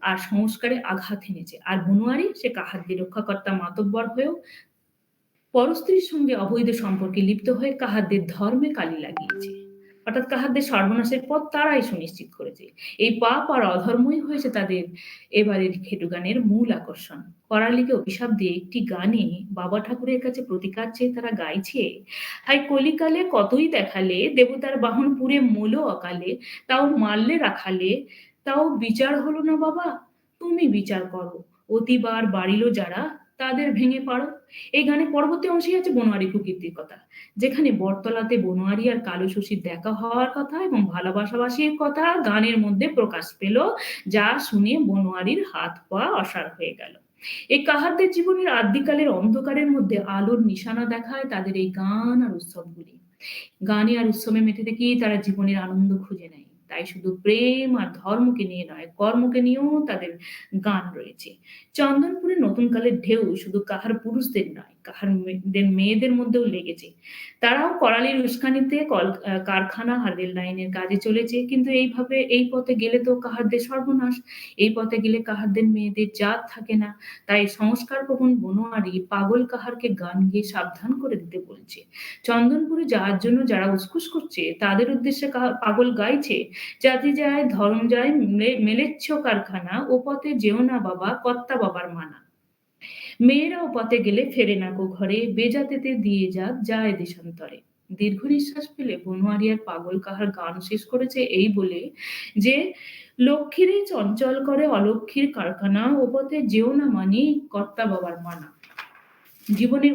আর সংস্কারে আঘাত হেনেছে। আর বনোয়ারি সে কাহারদের রক্ষাকর্তা মাতব্বর হয়েও পরস্ত্রীর সঙ্গে অবৈধ সম্পর্কে লিপ্ত হয়ে কাহারদের ধর্মে কালি লাগিয়েছে। অর্থাৎ কাহারদের সর্বনাশের পথ তারাই সুনিশ্চিত করেছে। এই পাপ আর অধর্মই হয়েছে তাদের এবারের ঘেটু গানের মূল আকর্ষণ। করালিকে অভিশাপ দিয়ে একটি গানে বাবা ঠাকুরের কাছে প্রতিকার চেয়ে তারা গাইছে, হায় কলিকালে কতই দেখালে, দেবতার বাহন পুড়ে মোলো অকালে, তাও মারলে রাখালে, তাও বিচার হলো না বাবা, তুমি বিচার করো, অতিবার বাড়িল যারা তাদের ভেঙে পাড়ো। এই গানের পরবর্তী অংশেই আছে বনোয়ারি কুকীর্তির কথা, যেখানে বটতলাতে বনোয়ারি আর কালো শশীর দেখা হওয়ার কথা এবং ভালোবাসাবাসির কথা গানের মধ্যে প্রকাশ পেল, যা শুনে বনোয়ারির হাত পা অসাড় হয়ে গেল। এই কাহারদের জীবনের আদ্যিকালের অন্ধকারের মধ্যে আলোর নিশানা দেখায় তাদের এই গান আর উৎসবগুলি। গানে আর উৎসবে মেতে থেকেই তারা জীবনের আনন্দ খুঁজে নেয়। তাই শুধু প্রেম আর ধর্মকে নিয়ে নয়, কর্মকে নিয়েও তাদের গান রয়েছে। চন্দনপুরের নতুন কালের ঢেউ শুধু কাহার পুরুষদের নয়, কাহার মেয়েদের মধ্যেও লেগেছে। তারাও করালির উস্কানিতে কারখানা আর রেল লাইনের কাজে চলেছে। কিন্তু এই পথে গেলে তো কাহারদের সর্বনাশ। এই পথে গেলে কাহারদের মেয়েদের জাত থাকে না। তাই সংস্কার প্রবণ বনোয়ারি পাগল কাহারকে গান গেয়ে সাবধান করে দিতে বলছে। চন্দনপুরে যাওয়ার জন্য যারা উসখুস করছে তাদের উদ্দেশ্যে পাগল গাইছে, জাতি যায় ধর্ম যায় মেলেচ্ছ কারখানা, ও পথে যেও না বাবা কর্তা বাবার মানা। মেয়েরা ও পথে গেলে ফেরে না গো ঘরে, বেজাতেতে দিয়ে যায় দেশান্তরে। দীর্ঘ নিঃশ্বাস ফেলে বনোয়ারি আর পাগল কাহার গান শেষ করেছে এই বলে যে, লক্ষ্মীরে চঞ্চল করে অলক্ষ্মীর কারখানা, ও পথে যেও না মানি কর্তা বাবার মানা। জীবনের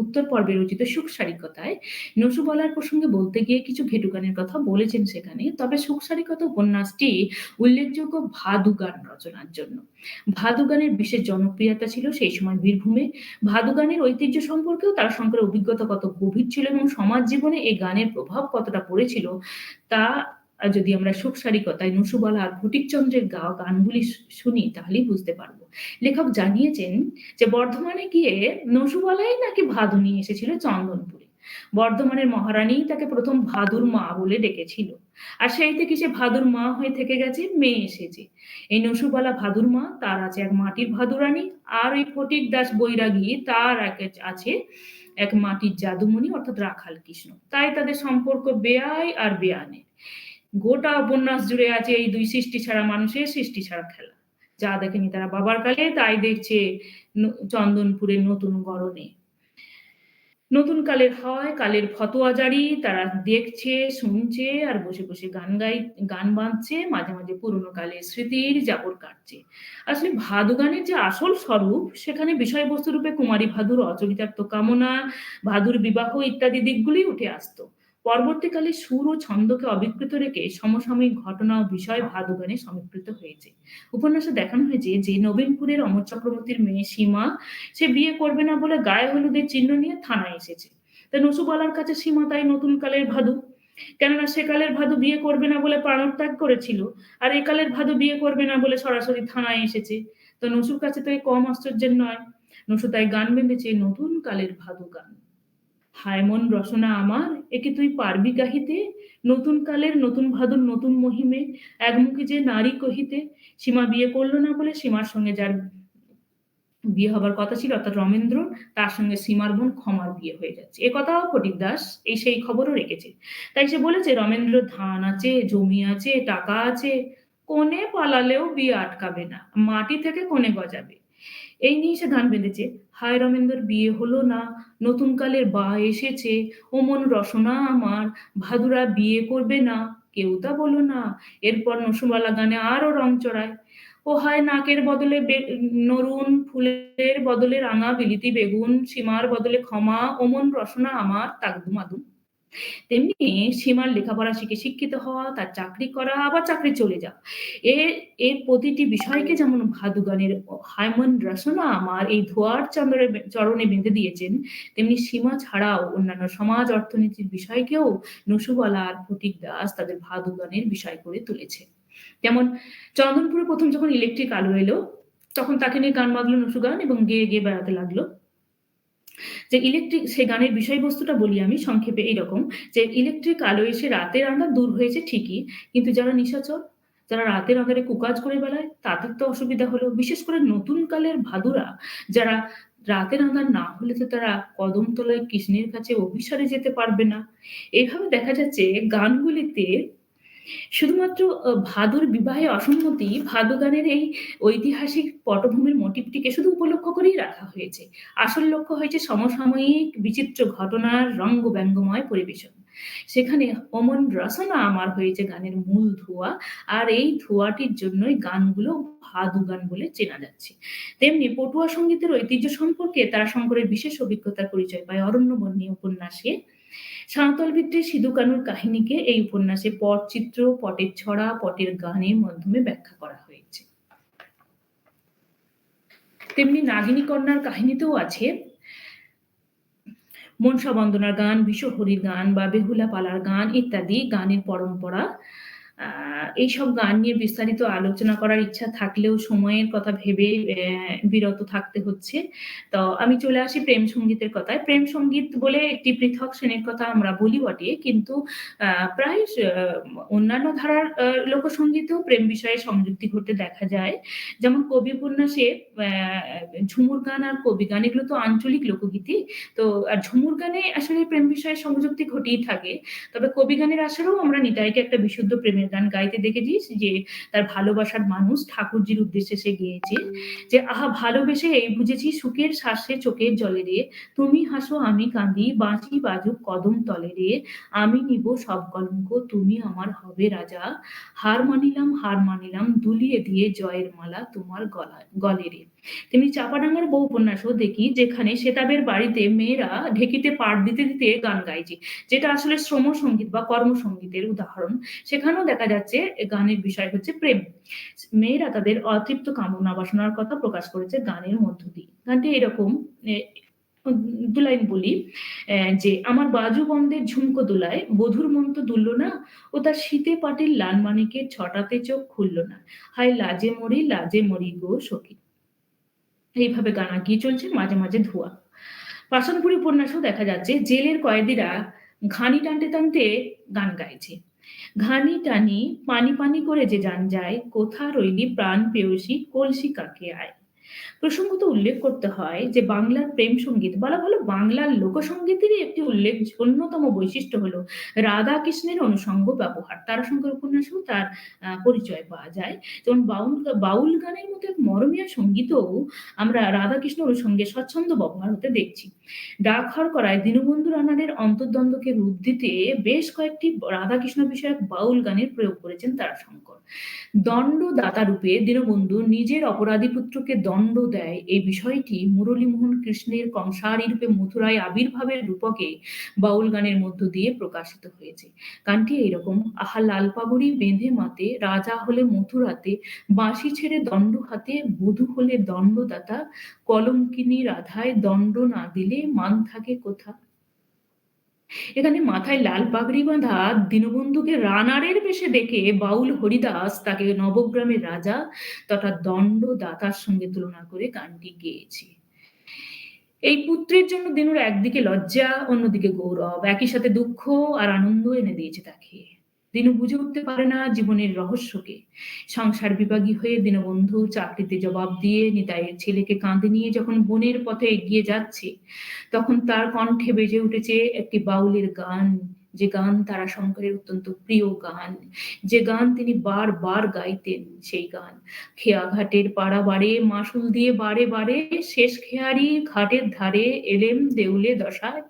উত্তর পর্বে রচিত সুখ সারিকতায় নসুবলার প্রসঙ্গে বলতে গিয়ে কিছু ঘেটু গানের কথা বলেছেন সেখানে। তবে সুখ সারিকতা উপন্যাসটি উল্লেখযোগ্য ভাদু গান রচনার জন্য। ভাদু গানের বিশেষ জনপ্রিয়তা ছিল সেই সময় বীরভূমে। ভাদু গানের ঐতিহ্য সম্পর্কেও তারাশঙ্করের অভিজ্ঞতা কত গভীর ছিল এবং সমাজ জীবনে এই গানের প্রভাব কতটা পড়েছিল তা যদি আমরা সুখ সারিকতায় নসুবলা আর ফটিকচন্দ্রের গাওয়া গানগুলি শুনি তাহলেই বুঝতে পারবো। লেখক জানিয়েছেন যে বর্ধমানে গিয়ে নসুবলাই নাকি ভাদু নিয়ে এসেছিল চন্দনপুরে। বর্ধমানের মহারানীই তাকে প্রথম ভাদুর মা বলে ডেকেছিল। আর সেই থেকে সে ভাদুর মা হয়ে থেকে গেছে, মেয়ে এসেছে। এই নসুবালা ভাদুর মা, তার আছে এক মাটির ভাদুরানী, আর ওই ফটিক দাস বৈরাগী তার আছে এক মাটির জাদুমণি অর্থাৎ রাখাল কৃষ্ণ। তাই তাদের সম্পর্ক বেয়াই আর বেয়ানের। গোটা উপন্যাস জুড়ে আছে এই দুই সৃষ্টি ছাড়া মানুষের সৃষ্টি ছাড়া খেলা। যা দেখেনি তারা বাবার কালে তাই দেখছে চন্দনপুরের নতুন গড়নে। নতুন কালের হয়, কালের ফতোয়া জারি, তারা দেখছে, শুনছে আর বসে বসে গান বাঁধছে, মাঝে মাঝে পুরনো কালের স্মৃতির জাবর কাটছে। আসলে ভাদু গানের যে আসল স্বরূপ, সেখানে বিষয়বস্তু রূপে কুমারী ভাদুর অচরিতার্থ কামনা, ভাদুর বিবাহ ইত্যাদি দিকগুলি উঠে আসতো। পরবর্তীকালে সুর ও ছন্দকে অবিকৃত রেখে সমসাময়িক ঘটনা ও বিষয় ভাদু গানে সমীকৃত হয়েছে। উপন্যাসে দেখানো হয়েছে যে নবীনপুরের অমর চক্রবর্তীর মেয়ে সীমা সে বিয়ে করবে না বলে গায়ে হলুদের চিহ্ন নিয়ে থানায় এসেছে। তা নসুবালার কাছে সীমা তাই নতুন কালের ভাদু। কেননা সেকালের ভাদু বিয়ে করবে না বলে প্রাণত্যাগ করেছিল। আর একালের ভাদু বিয়ে করবে না বলে সরাসরি থানায় এসেছে। তো নসুর কাছে তো এ কম আশ্চর্যের নয়। নসু তাই গান বেঁধেছে নতুন কালের ভাদু গান। হায় মন রসনা আমার, একে তুই পারবি গাহিতে? নতুন কালের নতুন ভাদুর নতুন মহিমে, একমুখী যে নারী কহিতে। সীমা বিয়ে করল না বলে সীমার সঙ্গে যার বিয়ে হবার কথা ছিল অর্থাৎ রমেন্দ্র, তার সঙ্গে সীমার বোন ক্ষমার বিয়ে হয়ে যাচ্ছে। এ কথাও ফটিক দাস সেই খবরও রেখেছে। তাই সে বলেছে রমেন্দ্র ধান আছে, জমি আছে, টাকা আছে, কনে পালালেও বিয়ে আটকাবে না, মাটি থেকে কনে গজাবে। এই নিয়ে সে গান বেঁধেছে। হায় রমেন্দ্রর বিয়ে হলো না, নতুন কালের বা এসেছে, ও মন রসনা আমার, ভাদুরা বিয়ে করবে না, কেউ তা বলো না। এরপর নসুবালা গানে আরো রং চড়ায়। ও হায় নাকের বদলে নরুন, ফুলের বদলে রাঙা বিলিতি বেগুন, সীমার বদলে ক্ষমা, ও মন রসনা আমার, তাকদুম আদুম। তেমনি সীমার লেখাপড়া শিখে শিক্ষিত হওয়া, তার চাকরি করা, আবার চাকরি চলে যাওয়া। এর প্রতিটি বিষয়কে যেমন ভাদু গানের হায়মন রসনা আমার এই ধোয়ার চরণে বেঁধে দিয়েছেন, তেমনি সীমা ছাড়াও অন্যান্য সমাজ অর্থনীতির বিষয়কেও নসুবালা আর ফটিক দাস তাদের ভাদু গানের বিষয় করে তুলেছে। যেমন চন্দনপুরে প্রথম যখন ইলেকট্রিক আলো এলো, তখন তাকে নিয়ে গান বাঁধলো নসু গান এবং গেয়ে গেয়ে বেড়াতে লাগলো। যে ইলেকট্রিক সে গানের বিষয়বস্তুটা বলি আমি সংক্ষেপে এইরকম যে ইলেকট্রিক আলো এসে রাতের আঁধার দূর হয়েছে ঠিকই, কিন্তু যারা নিশাচর, যারা রাতের আঁধারে কুকাজ করে বেড়ায় তাদের তো অসুবিধা হলো। বিশেষ করে নতুন কালের ভাদুরা যারা রাতের আঁধার না হলে তো তারা কদমতলায় কৃষ্ণের কাছে অভিসারে যেতে পারবে না। এইভাবে দেখা যাচ্ছে গানগুলিতে শুধুমাত্র ভাদুর বিবাহে অসম্মতি ভাদু গানের এই ঐতিহাসিক পটভূমির মোটিভটিকে শুধু উপলক্ষ করেই রাখা হয়েছে। আসল লক্ষ্য হয়েছে সমসাময়িক বিচিত্র ঘটনার রঙ্গ ব্যঙ্গময় পরিবেশন। সেখানে অমন রসনা আমার হয়েছে গানের মূল ধোঁয়া, আর এই ধোঁয়াটির জন্যই গানগুলো ভাদু গান বলে চেনা যাচ্ছে। তেমনি পটুয়া সঙ্গীতের ঐতিহ্য সম্পর্কে তারাশঙ্করের বিশেষ অভিজ্ঞতার পরিচয় পায় অরণ্যবর্ণী উপন্যাসে। সাঁওতাল ভিত্তিক সিধু কানুর কাহিনীকে এই উপন্যাসে পটচিত্র, পটের ছড়া, পটের গানের মাধ্যমে ব্যাখ্যা করা হয়েছে। তেমনি নাগিনী কন্যার কাহিনীতেও আছে মনসা বন্দনার গান, বিষহরীর গান বা বেহুলা পালার গান ইত্যাদি গানের পরম্পরা। এইসব গান নিয়ে বিস্তারিত আলোচনা করার ইচ্ছা থাকলেও সময়ের কথা ভেবে বিরত থাকতে হচ্ছে। তো আমি চলে আসি প্রেম সঙ্গীতের কথায়। প্রেম সঙ্গীত বলে একটি পৃথক শ্রেণীর কথা আমরা বলি বটে, কিন্তু প্রায় অন্যান্য ধারার লোকসঙ্গীতেও প্রেম বিষয়ে সংযুক্তি ঘটতে দেখা যায়। যেমন কবি উপন্যাসে ঝুমুর গান আর কবি গান এগুলো তো আঞ্চলিক লোকগীতি। তো আর ঝুমুর গানে আসলে প্রেম বিষয়ে সংযুক্তি ঘটেই থাকে। তবে কবি গানের আসরেও আমরা নিতাইকে একটা বিশুদ্ধ প্রেমের গান গাইতে দেখেছি, যে তার ভালোবাসার মানুষ ঠাকুরজির উদ্দেশ্যে সে গেয়েছে যে আহা ভালোবেসে এই বুঝেছি সুখের শ্বাসে চোখের জলে রে, তুমি হাসো আমি কাঁদি, বাঁচি বাজুক কদম তলে রে, আমি নিব সব কলঙ্ক তুমি আমার হবে রাজা, হার মানিলাম দুলিয়ে দিয়ে জয়ের মালা তোমার গলে রে। তেমনি চাপাডাঙ্গার বউ উপন্যাসও দেখি, যেখানে সেতাবের বাড়িতে মেয়েরা ঢেকিতে পাট দিতে দিতে গান গাইছে, যেটা আসলে শ্রম সঙ্গীত বা কর্মসঙ্গীতের উদাহরণ। সেখানেও দেখা যাচ্ছে গানের বিষয় হচ্ছে প্রেম। মেয়েরা তাদের অতৃপ্ত কামনা বাসনার কথা প্রকাশ করেছে গানের মধ্য দিয়ে। গানটি এরকম, দু লাইন বলি যে আমার বাজু বন্ধের ঝুমকো দোলায় বধুর মন তো দুলল না, ও তার শীতে পাটির লাল মানিকের ছটাতে চোখ খুলল না, হায় লাজে মরি গো সখী। এইভাবে গান আগিয়ে চলছে, মাঝে মাঝে ধোয়া। পাষাণপুরী উপন্যাসেও দেখা যাচ্ছে জেলের কয়েদিরা ঘানি টানতে টানতে গান গাইছে। ঘানি টানি পানি পানি করে যে যান যায়, কোথা রইলি প্রাণ পেয়সী কলসি কাকে আয়। প্রসঙ্গত উল্লেখ করতে হয় যে বাংলার প্রেম সঙ্গীত বলা ভালো বাংলার লোকসঙ্গীতেরই একটি অন্যতম বৈশিষ্ট্য হলো রাধা কৃষ্ণের অনুষঙ্গ ব্যবহার। তারাশঙ্কর উপন্যাসেও তার পরিচয় পাওয়া যায়। যেমন বাউল গানের মতো এক মরমীয় সঙ্গীতেও আমরা রাধা কৃষ্ণ অনুষঙ্গে স্বচ্ছন্দ ব্যবহার হতে দেখছি। ডাকঘর করায় দীনবন্ধু রানারের অন্তর্দ্বন্দ্বকে রূপ দিতে বেশ কয়েকটি রাধাকৃষ্ণ বিষয়ক বাউল গানের প্রয়োগ করেছেন তারাশঙ্কর। দণ্ডদাতা রূপে দীনবন্ধু নিজের অপরাধী পুত্রকে দণ্ড দেয়, এই বিষয়টি মুরলীমোহন কৃষ্ণের কংসারী রূপে মথুরায় আবির্ভাবের রূপকে বাউল গানের মধ্য দিয়ে প্রকাশিত হয়েছে। গানটি এইরকম: আহা লাল পাগড়ি বেঁধে মাতে, রাজা হলে মথুরাতে, বাঁশি ছেড়ে দণ্ড হাতে, বধূ হলে দণ্ডদাতা, কলঙ্কিনী রাধায় দণ্ড না দিলে মান থাকে কোথা। এখানে মাথায় লাল পাগড়ি বাঁধা দীনবন্ধুকে রানারের বেশে দেখে বাউল হরিদাস তাকে নবগ্রামের রাজা তথা দণ্ডদাতার সঙ্গে তুলনা করে গানটি গেয়েছে। এই পুত্রের জন্য দিনুর একদিকে লজ্জা, অন্যদিকে গৌরব, একই সাথে দুঃখ আর আনন্দ এনে দিয়েছে তাকে। দিনু বুঝে উঠতে পারে না জীবনের রহস্যকে। সংসার বিভাগী হয়ে দীনবন্ধু চাকরিতে জবাব দিয়ে নিতাইয়ের ছেলেকে কাঁধে নিয়ে যখন বনের পথে এগিয়ে যাচ্ছে, তখন তার কণ্ঠে বেজে উঠেছে একটি বাউলের গান, যে গান তারাশঙ্করের অত্যন্ত প্রিয় গান, যে গান তিনি বারবার গাইতেন। সেই গান: খেয়া ঘাটের পাড়া বাড়ে, মাসুল দিয়ে বারে বারে, শেষ খেয়ারি ঘাটের ধারে, এলেম দেউলে দশায়,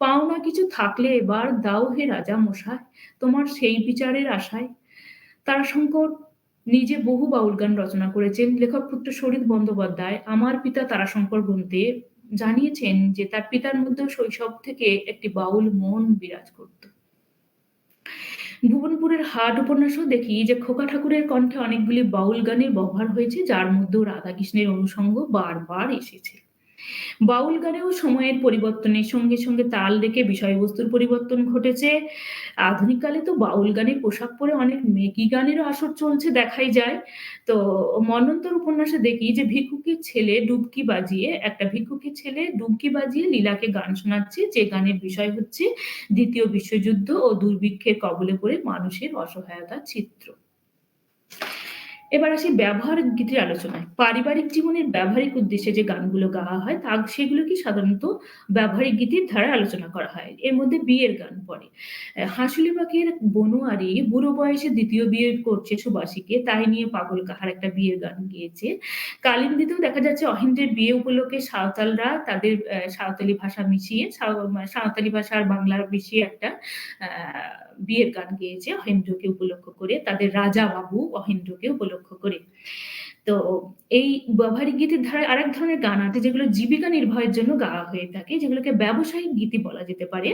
পাওনা কিছু থাকলে এবার দাও হে রাজা মশাই, তোমার সেই বিচারের আশায়। তারাশঙ্কর নিজে বহু বাউল গান রচনা করেছেন। লেখক পুত্র শরীর বন্দ্যোপাধ্যায় আমার পিতা তারাশঙ্কর গ্রন্থে জানিয়েছেন যে তার পিতার মধ্যে শৈশব থেকে একটি বাউল মন বিরাজ করত। ভুবনপুরের হাট উপন্যাসও দেখি যে খোকা ঠাকুরের কণ্ঠে অনেকগুলি বাউল গানের ব্যবহার হয়েছে, যার মধ্যেও রাধাকৃষ্ণের অনুষঙ্গ বারবার এসেছে। বাউল গানেও সময়ের পরিবর্তনের সঙ্গে সঙ্গে তাল রেখে বিষয়বস্তুর পরিবর্তন ঘটেছে। আধুনিককালে তো বাউল গানের পোশাক পরে অনেক মেকি গানেরও আসর চলছে দেখাই যায়। তো মন্বন্তর উপন্যাসে দেখি যে ভিক্ষুকের ছেলে ডুবকি বাজিয়ে লীলাকে গান শোনাচ্ছে, যে গানের বিষয় হচ্ছে দ্বিতীয় বিশ্বযুদ্ধ ও দুর্ভিক্ষের কবলে পড়ে মানুষের অসহায়তার চিত্র। এবার আসি ব্যবহারিক গীতির আলোচনায়। পারিবারিক জীবনের ব্যবহারিক উদ্দেশ্যে যে গানগুলো গাওয়া হয় সেগুলোকে সাধারণত ব্যবহারিক গীতির ধারায় আলোচনা করা হয়। এর মধ্যে বিয়ের গান পড়ে। হাঁসুলিবাকের বনোয়ারি বুড়ো বয়সে দ্বিতীয় বিয়ে করছে সুবাসীকে, তাই নিয়ে পাগল কাহার একটা বিয়ের গান গেয়েছে। কালিন্দীতেও দেখা যাচ্ছে অহিন্দ্রের বিয়ে উপলক্ষে সাঁওতালরা তাদের সাঁওতালি ভাষা মিশিয়ে সাঁওতালি ভাষা আর বাংলার মিশিয়ে একটা বিয়ের গান গেয়েছে অহিন্দ্রকে উপলক্ষ করে, তাদের রাজা বাবু অহিন্দ্রকে উপলক্ষ করে। তো এই ব্যবহারিক গীতির ধারায় আরেক ধরনের গান আছে যেগুলো জীবিকা নির্বাহের জন্য গাওয়া হয়ে থাকে, যেগুলোকে ব্যবসায়িক গীতি বলা যেতে পারে।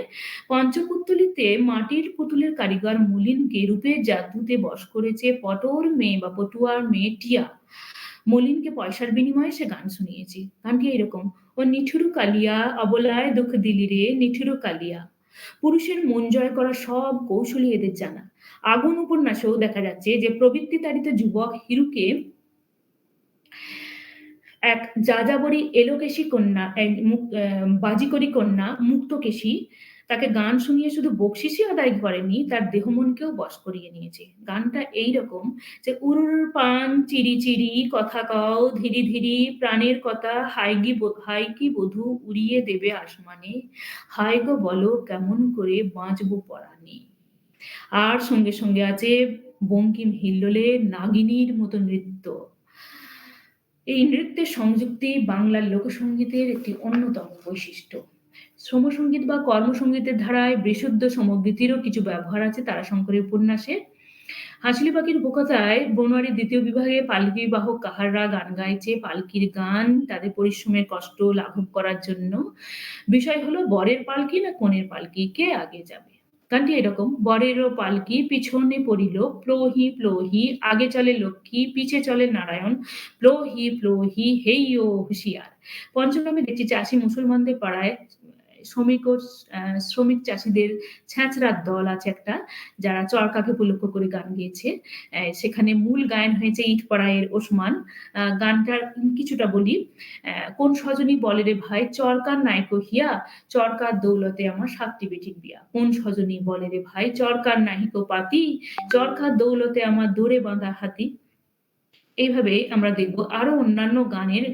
পঞ্চপুত্তলিতে মাটির পুতুলের কারিগর মলিনকে রূপের জাদুতে বশ করেছে পটোর মেয়ে বা পটুয়ার মেয়ে টিয়া। মলিনকে পয়সার বিনিময়ে সে গান শুনিয়েছে। গানটি এরকম: ও নিঠুরু কালিয়া অবলায় দুঃখ দিলি রে নিঠুরু কালিয়া। পুরুষের মন জয় করা সব কৌশলী এদের জানা। আগুন উপন্যাসেও দেখা যাচ্ছে যে প্রবৃত্তিতাড়িত যুবক হিরুকে এক যাযাবরী এলোকেশী কন্যা, বাজিকরী কন্যা মুক্তকেশী তাকে গান শুনিয়ে শুধু বকশিসই আদায় করেনি, তার দেহমনকেও বশ করিয়ে নিয়েছে। গানটা এইরকম যে উরুর পান চিরি চিরি কথা কও ধীরি ধীরি, প্রাণের কথা হাই কি বধূ উড়িয়ে দেবে আসমানে, হায় গো বলো কেমন করে বাঁচবো পরাণে। আর সঙ্গে সঙ্গে আছে বঙ্কিম হিল্লোলে নাগিনীর মতো নৃত্য। এই নৃত্যের সংযুক্তি বাংলার লোকসঙ্গীতের একটি অন্যতম বৈশিষ্ট্য। শ্রমসঙ্গীত বা কর্মসঙ্গীতের ধারায় বিশুদ্ধ সমগীতিরও কিছু ব্যবহার আছে তারাশঙ্করের উপন্যাসে। হাঁসলি পাখির উপকথায় বনোয়ারির দ্বিতীয় বিভাগে পালকি বাহক কাহাররা গান গাইছে। পালকির গান তাদের পরিশ্রমের কষ্ট লাঘব করার জন্য। বিষয় হলো বরের পালকি না কনের পালকি, কে আগে যাবে। গানটি এরকম: বরেরও পালকি পিছনে পড়িল, প্লোহি প্লোহি, আগে চলে লক্ষ্মী পিছে চলে নারায়ণ, প্লোহি প্লোহি হেই ও হুঁশিয়ার। পঞ্চগ্রামে দেখছি চাষি মুসলমানদের পাড়ায় শ্রমিক চাষিদের ছ্যাঁচড়ার দল আছে একটা, যারা চরকাকে উপলক্ষ করে গান গেয়েছে। সেখানে মূল গায়ন হয়েছে ইটপাড়ায়ের ওসমান। গানটার কিছুটা বলি: কোন সজনী বলে রে ভাই চরকার নাইকো হিয়া, চরকার দৌলতে আমার 7টি বেটির বিয়া। কোন সজনী বলে রে ভাই চরকার নাহিকো পাতি, চরকার দৌলতে আমার দৌড়ে বাঁধা হাতি। এইভাবে আমরা দেখব আরো অন্যান্য গানের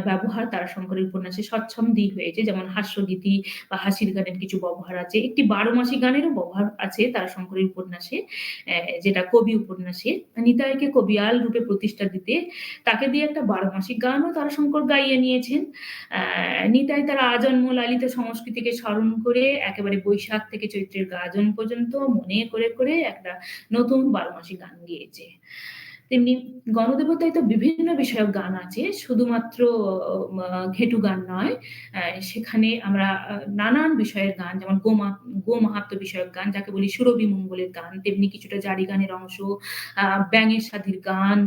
ব্যবহার তারাশঙ্করের উপন্যাসে স্বচ্ছন্দী হয়েছে। যেমন হাস্যগীতি বা হাসির গানের কিছু ব্যবহার আছে। একটি ১২ মাসি গানেরও ব্যবহার আছে তারাশঙ্করের উপন্যাসে, যেটা কবি উপন্যাসে। নিতাইকে কবিয়াল রূপে প্রতিষ্ঠা দিতে তাকে দিয়ে একটা ১২ মাসি গানও তারাশঙ্কর গাইয়ে নিয়েছেন। নিতাই তার আজন্ম লালিত সংস্কৃতিকে স্মরণ করে একেবারে বৈশাখ থেকে চৈত্রের গাজন পর্যন্ত মনে করে একটা নতুন ১২ মাসি গান গেয়েছে। তেমনি গণদেবতায় তো বিভিন্ন বিষয়ক গান আছে। শুধুমাত্র ঘেটু গান নয়। সেখানে আমরা নানান বিষয়ের গান, যেমন গোমাহাত্ম্য বিষয়ক গান যাকে বলি সুরভি মঙ্গলের গান, তেমনি কিছুটা জারি গানের অংশ, ব্যাঙের সাধির গান,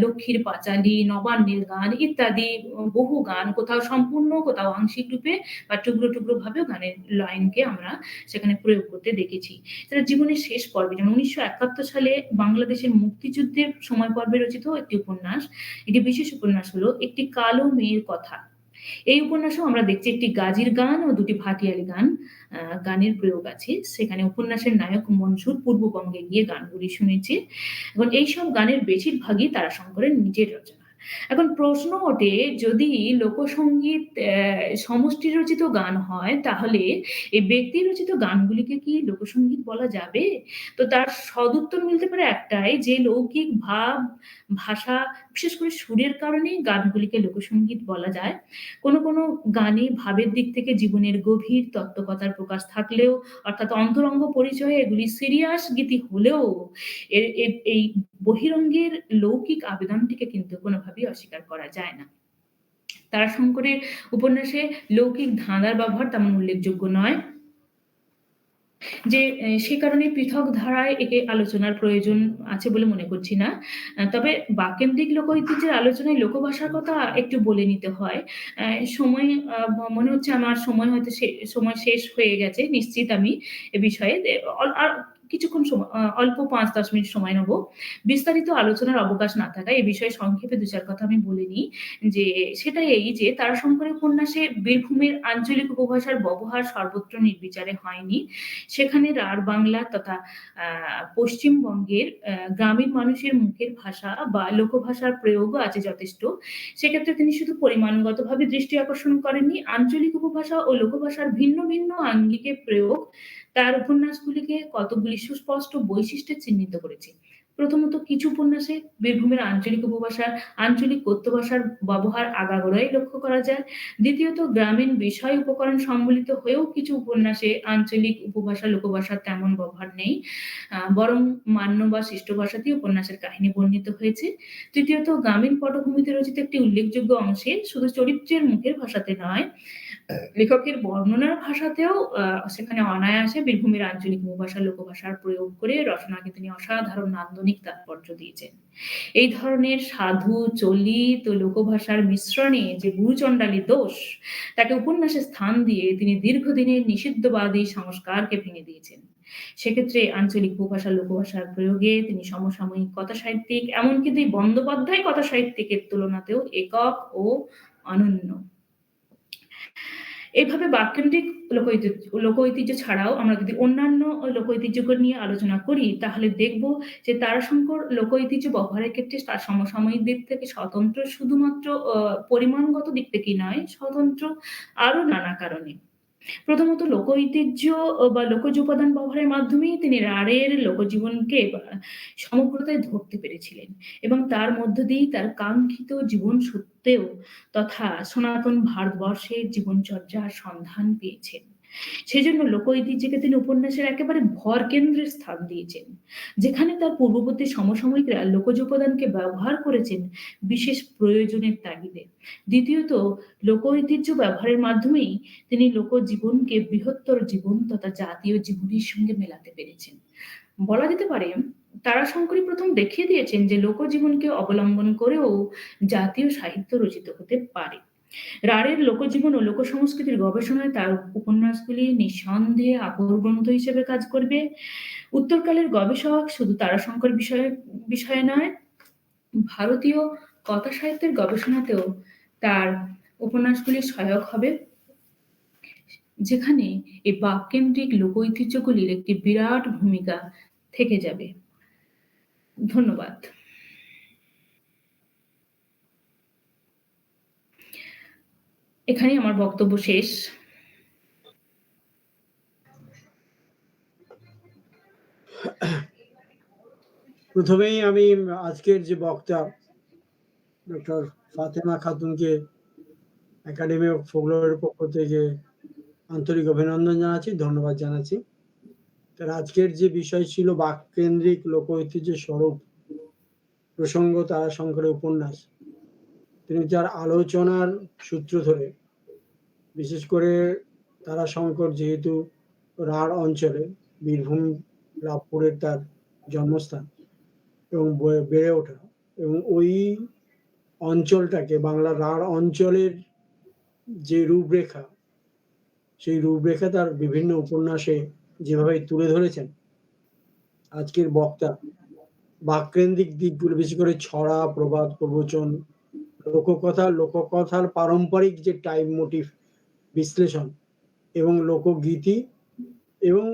লক্ষ্মীর পাঁচালী, নবান্নের গান ইত্যাদি বহু গান, কোথাও সম্পূর্ণ, কোথাও আংশিক রূপে বা টুকরো ভাবেও গানের লাইনকে আমরা সেখানে প্রয়োগ করতে দেখেছি। তার জীবনের শেষ পর্বে, যেমন ১৯৭১ সালে বাংলাদেশের মুক্তিযুদ্ধের সময় পর্বে রচিত একটি উপন্যাস। একটি বিশেষ উপন্যাস হলো একটি কালো মেয়ের কথা। এই উপন্যাসেও আমরা দেখছি একটি গাজীর গান ও দুটি ভাটিয়ালি গানের প্রয়োগ আছে। সেখানে উপন্যাসের নায়ক মনসুর পূর্ববঙ্গে গিয়ে গানগুলি শুনেছে। এবং এইসব গানের বেশিরভাগই তারাশঙ্করের নিজের রচনা। এখন প্রশ্ন ওঠে, যদি লোকসঙ্গীত সমষ্টি রচিত গান হয়, তাহলে এই ব্যক্তি রচিত গানগুলিকে কি লোকসঙ্গীত বলা যাবে? তো তার সদুত্তর মিলতে পারে একটাই, যে লৌকিক ভাব, ভাষা, বিশেষ করে সুরের কারণেই গানগুলিকে লোকসঙ্গীত বলা যায়। কোনো গানে ভাবের দিক থেকে জীবনের গভীর তত্ত্বকথার প্রকাশ থাকলেও, অর্থাৎ অন্তরঙ্গ পরিচয়ে এগুলি সিরিয়াস গীতি হলেও এই বহিরঙ্গের লৌকিক আবেদনটিকে কিন্তু কোনোভাবেই অস্বীকার করা যায় না। তারাশঙ্করের উপন্যাসে লৌকিক ধাঁধার ব্যবহার তেমন উল্লেখযোগ্য নয়, যে সে কারণে পৃথক ধারায় একে আলোচনার প্রয়োজন আছে বলে মনে করছি না। তবে বাককেন্দ্রিক লোক ঐতিহ্যের আলোচনায় লোকভাষার কথা একটু বলে নিতে হয়। সময় মনে হচ্ছে আমার সময় হয়তো সময় শেষ হয়ে গেছে। নিশ্চিত আমি এ বিষয়ে আর কিছুক্ষণ সময়, অল্প ৫-১০ মিনিট সময় নেব। বিস্তারিত আলোচনার অবকাশ না থাকায় এ বিষয়ে সংক্ষেপে ২-৪ কথা আমি বলে নিই। যে সেটা এই যে তারাশঙ্করের উপন্যাসে বীরভূমের আঞ্চলিক উপভাষার ব্যবহার সর্বত্র নির্বিচারে হয়নি। সেখানে রাঢ় বাংলা তথা পশ্চিমবঙ্গের গ্রামীণ মানুষের মুখের ভাষা বা লোকভাষার প্রয়োগও আছে যথেষ্ট। সেক্ষেত্রে তিনি শুধু পরিমাণগতভাবে দৃষ্টি আকর্ষণ করেননি, আঞ্চলিক উপভাষা ও লোকভাষার ভিন্ন আঙ্গিকে প্রয়োগ তার উপন্যাসগুলিকে কতকগুলি সুস্পষ্ট বৈশিষ্ট্যে চিহ্নিত করেছে। প্রথমত, কিছু উপন্যাসে বীরভূমের আঞ্চলিক উপভাষার, আঞ্চলিক কথ্য ভাষার ব্যবহার আগাগোড়াই লক্ষ্য করা যায়। দ্বিতীয়ত, গ্রামীণ বিষয় উপকরণ সম্মিলিত হয়েও কিছু উপন্যাসে আঞ্চলিক উপভাষা, লোকভাষার তেমন ব্যবহার নেই। বরং মান্য বা শিষ্ট ভাষাতেই উপন্যাসের কাহিনী বর্ণিত হয়েছে। তৃতীয়ত, গ্রামীণ পটভূমিতে রচিত একটি উল্লেখযোগ্য অংশে শুধু চরিত্রের মুখের ভাষাতে নয়, লেখকের বর্ণনার ভাষাতেও সেখানে অনায়াসে বীরভূমের আঞ্চলিক উপভাষা, লোকভাষার প্রয়োগ করে রচনাকে তিনি অসাধারণ নান্দনিক তাৎপর্য দিয়েছেন। এই ধরনের সাধু, চলিত ও লোকভাষার মিশ্রণে যে গুরুচণ্ডালী দোষ, তাকে উপন্যাসে স্থান দিয়ে তিনি দীর্ঘদিনের নিষিদ্ধবাদী সংস্কারকে ভেঙে দিয়েছেন। সেক্ষেত্রে আঞ্চলিক উপভাষা, লোকভাষার প্রয়োগে তিনি সমসাময়িক কথাসাহিত্যিক, এমনকি দুই বন্দ্যোপাধ্যায় কথাসাহিত্যিকের তুলনাতেও একক ও অনন্য। এভাবে বাককেন্দ্রিক লোকঐতিহ্য ছাড়াও আমরা যদি অন্যান্য লোকঐতিহ্যকে নিয়ে আলোচনা করি, তাহলে দেখব যে তারাশঙ্কর লোকঐতিহ্য ব্যবহারের ক্ষেত্রে তার সমসাময়িক দিক থেকে স্বতন্ত্র, শুধুমাত্র পরিমাণগত দিক থেকেই নয়, স্বতন্ত্র আরো নানা কারণে। প্রথমত, লোকঐতিহ্য বা লোকজ উপাদান ব্যবহারের মাধ্যমেই তিনি রাঢ়ের লোকজীবনকে সমগ্রতায় ধরতে পেরেছিলেন এবং তার মধ্য দিয়েই তার কাঙ্ক্ষিত জীবন সত্যেও তথা সনাতন ভারতবর্ষের জীবনচর্যার সন্ধান পেয়েছেন। সেজন্য লোকঐতিহ্যকে তিনি উপন্যাসের একেবারে ভরকেন্দ্রের স্থান দিয়েছেন, যেখানে তার পূর্ববর্তী সমসাময়িকরা লোকজ উপাদানকে ব্যবহার করেছেন বিশেষ প্রয়োজনের তাগিদে। দ্বিতীয়ত, লোকঐতিহ্য ব্যবহারের মাধ্যমেই তিনি লোকজীবনকে বৃহত্তর জীবন তথা জাতীয় জীবনের সঙ্গে মেলাতে পেরেছেন। বলা যেতে পারে তারাশঙ্করই প্রথম দেখিয়ে দিয়েছেন যে লোকজীবনকে অবলম্বন করেও জাতীয় সাহিত্য রচিত হতে পারে। রাঢ়ের লোকজীবন ও লোকসংস্কৃতির গবেষণায় তার উপন্যাসগুলি নিঃসন্দেহে আকর গ্রন্থ হিসেবে কাজ করবে। উত্তরকালের গবেষক শুধু তারাশঙ্কর বিষয়ে নয়, ভারতীয় কথা সাহিত্যের গবেষণাতেও তার উপন্যাসগুলি সহায়ক হবে, যেখানে এই বাককেন্দ্রিক লোকঐতিহ্যগুলির একটি বিরাট ভূমিকা থেকে যাবে। ধন্যবাদ। এখানেই আমার বক্তব্য শেষ। প্রথমেই আমি আজকের যে বক্তা ডক্টর ফাতেমা খাতুনকে একাডেমি অফ ফোকলোরের পক্ষ থেকে আন্তরিক অভিনন্দন জানাচ্ছি, ধন্যবাদ জানাচ্ছি। তার আজকের যে বিষয় ছিল বাককেন্দ্রিক লোক ঐতিহ্যের স্বরূপ প্রসঙ্গ তারাশঙ্করের উপন্যাস, তিনি তার আলোচনার সূত্র ধরে বিশেষ করে তারাশঙ্কর যেহেতু রাঢ় অঞ্চলে বীরভূম লাভপুরের তার জন্মস্থান এবং বেড়ে ওঠা, এবং ওই অঞ্চলটাকে বাংলার রাঢ় অঞ্চলের যে রূপরেখা, সেই রূপরেখা তার বিভিন্ন উপন্যাসে যেভাবে তুলে ধরেছেন, আজকের বক্তা বাককেন্দ্রিক দিকগুলো বিশেষ করে ছড়া, প্রবাদ, প্রবচন, লোককথার পারম্পরিক যে টাইম মোটিভ বিশ্লেষণ এবং লোকগীতি এবং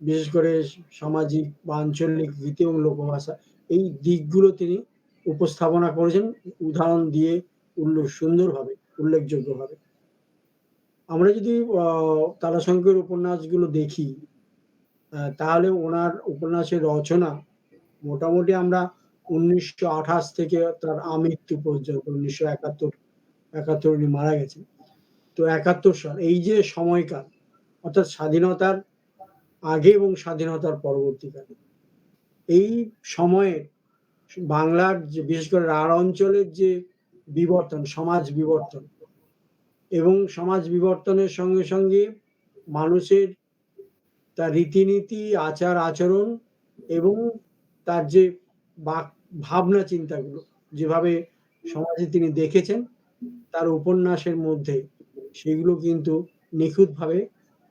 বিশেষ করে সামাজিক বা আঞ্চলিক গীতি এবং লোকভাষা, এই দিকগুলো তিনি উপস্থাপনা করেছেন উদাহরণ দিয়ে সুন্দরভাবে, উল্লেখযোগ্যভাবে। আমরা যদি তারাশঙ্করের উপন্যাসগুলো দেখি, তাহলে ওনার উপন্যাসের রচনা মোটামুটি আমরা 1928 থেকে তার আমৃত্যু পর্যন্ত 1971 উনি মারা গেছেন। তো 71 সাল, এই যে সময়কাল, অর্থাৎ স্বাধীনতার আগে এবং স্বাধীনতার পরবর্তীকালে, এই সময়ে বাংলার যে বিশেষ করে রাঢ় অঞ্চলের যে বিবর্তন, সমাজ বিবর্তন, এবং সমাজ বিবর্তনের সঙ্গে সঙ্গে মানুষের তার রীতিনীতি, আচার আচরণ এবং তার যে ভাবনা চিন্তাগুলো যেভাবে সমাজে তিনি দেখেছেন, তার উপন্যাসের মধ্যে সেগুলো কিন্তু নিখুঁতভাবে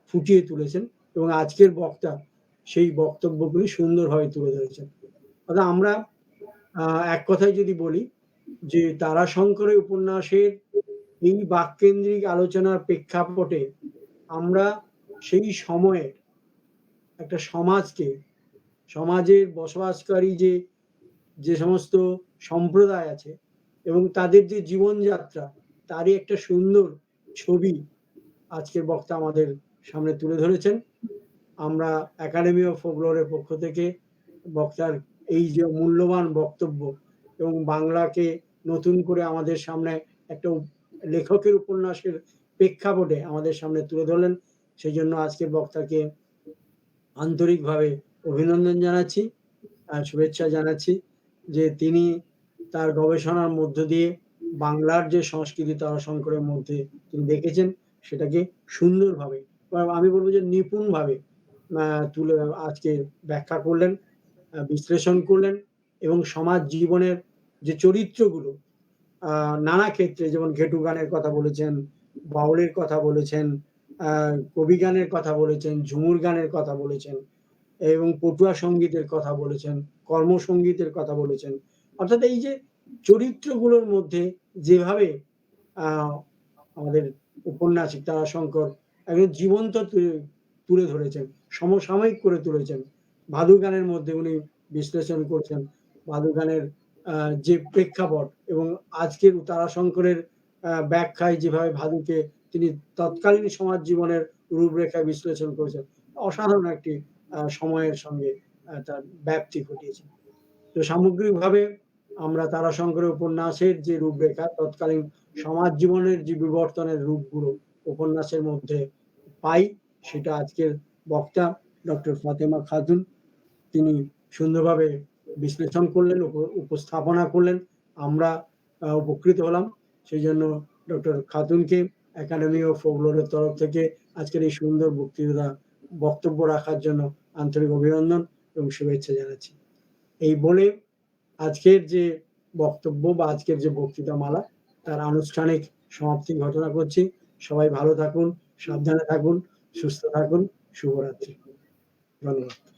ফুটিয়ে তুলেছেন এবং আজকের বক্তা সেই বক্তব্যগুলি সুন্দরভাবে তুলে ধরেছেন। অর্থাৎ আমরা এক কথায় যদি বলি যে তারাশঙ্করের উপন্যাসের এই বাককেন্দ্রিক আলোচনার প্রেক্ষাপটে আমরা সেই সময়ের একটা সমাজকে, সমাজের বসবাসকারী যে সমস্ত সম্প্রদায় আছে এবং তাদের যে জীবনযাত্রা, তারই একটা সুন্দর ছবি আজকের বক্তা আমাদের সামনে তুলে ধরেছেন। আমরা একাডেমি অফ ফোকলোরের পক্ষ থেকে বক্তার এই যে মূল্যবান বক্তব্য এবং বাংলাকে নতুন করে আমাদের সামনে একটা লেখকের উপন্যাসের প্রেক্ষাপটে আমাদের সামনে তুলে ধরলেন, সেই জন্য আজকের বক্তাকে আন্তরিকভাবে অভিনন্দন জানাচ্ছি আর শুভেচ্ছা জানাচ্ছি যে তিনি তার গবেষণার মধ্য দিয়ে বাংলার যে সংস্কৃতি তারাশঙ্করের মধ্যে তিনি দেখেছেন, সেটাকে সুন্দরভাবে, আমি বলবো যে নিপুণভাবে তুলে আজকে ব্যাখ্যা করলেন, বিশ্লেষণ করলেন এবং সমাজ জীবনের যে চরিত্রগুলো নানা ক্ষেত্রে, যেমন ঘেটু গানের কথা বলেছেন, বাউলের কথা বলেছেন, কবি গানের কথা বলেছেন, ঝুমুর গানের কথা বলেছেন এবং পটুয়া সঙ্গীতের কথা বলেছেন, কর্মসঙ্গীতের কথা বলেছেন। অর্থাৎ এই যে চরিত্রগুলোর মধ্যে যেভাবে আমাদের উপন্যাসিক তারাশঙ্কর একদম জীবন্ত তুলে ধরেছেন, সমসাময়িক করে তুলেছেন। ভাদু গানের মধ্যে উনি বিশ্লেষণ করছেন ভাদু গানের যে প্রেক্ষাপট এবং আজকের তারাশঙ্করের ব্যাখ্যায় যেভাবে ভাদুকে তিনি তৎকালীন সমাজ জীবনের রূপরেখায় বিশ্লেষণ করেছেন, অসাধারণ একটি সময়ের সঙ্গে তার ব্যাপ্তি ঘটিয়েছে। তো সামগ্রিকভাবে আমরা তারাশঙ্করের উপন্যাসের যে রূপরেখা, তৎকালীন সমাজ জীবনের যে বিবর্তনের রূপগুলো উপন্যাসের মধ্যে পাই, সেটা আজকের বক্তা ডক্টর ফাতেমা খাতুন তিনি সুন্দরভাবে বিশ্লেষণ করলেন, উপস্থাপনা করলেন। আমরা উপকৃত হলাম। সেই জন্য ডক্টর খাতুনকে একাডেমি অফ ফোকলোরের তরফ থেকে আজকের এই সুন্দর বক্তব্য রাখার জন্য আন্তরিক অভিনন্দন এবং শুভেচ্ছা জানাচ্ছি। এই বলে আজকের যে বক্তব্য বা আজকের যে বক্তৃতামালা, তার আনুষ্ঠানিক সমাপ্তি ঘোষণা করছি। সবাই ভালো থাকুন, সাবধানে থাকুন, সুস্থ থাকুন। শুভরাত্রি। ধন্যবাদ।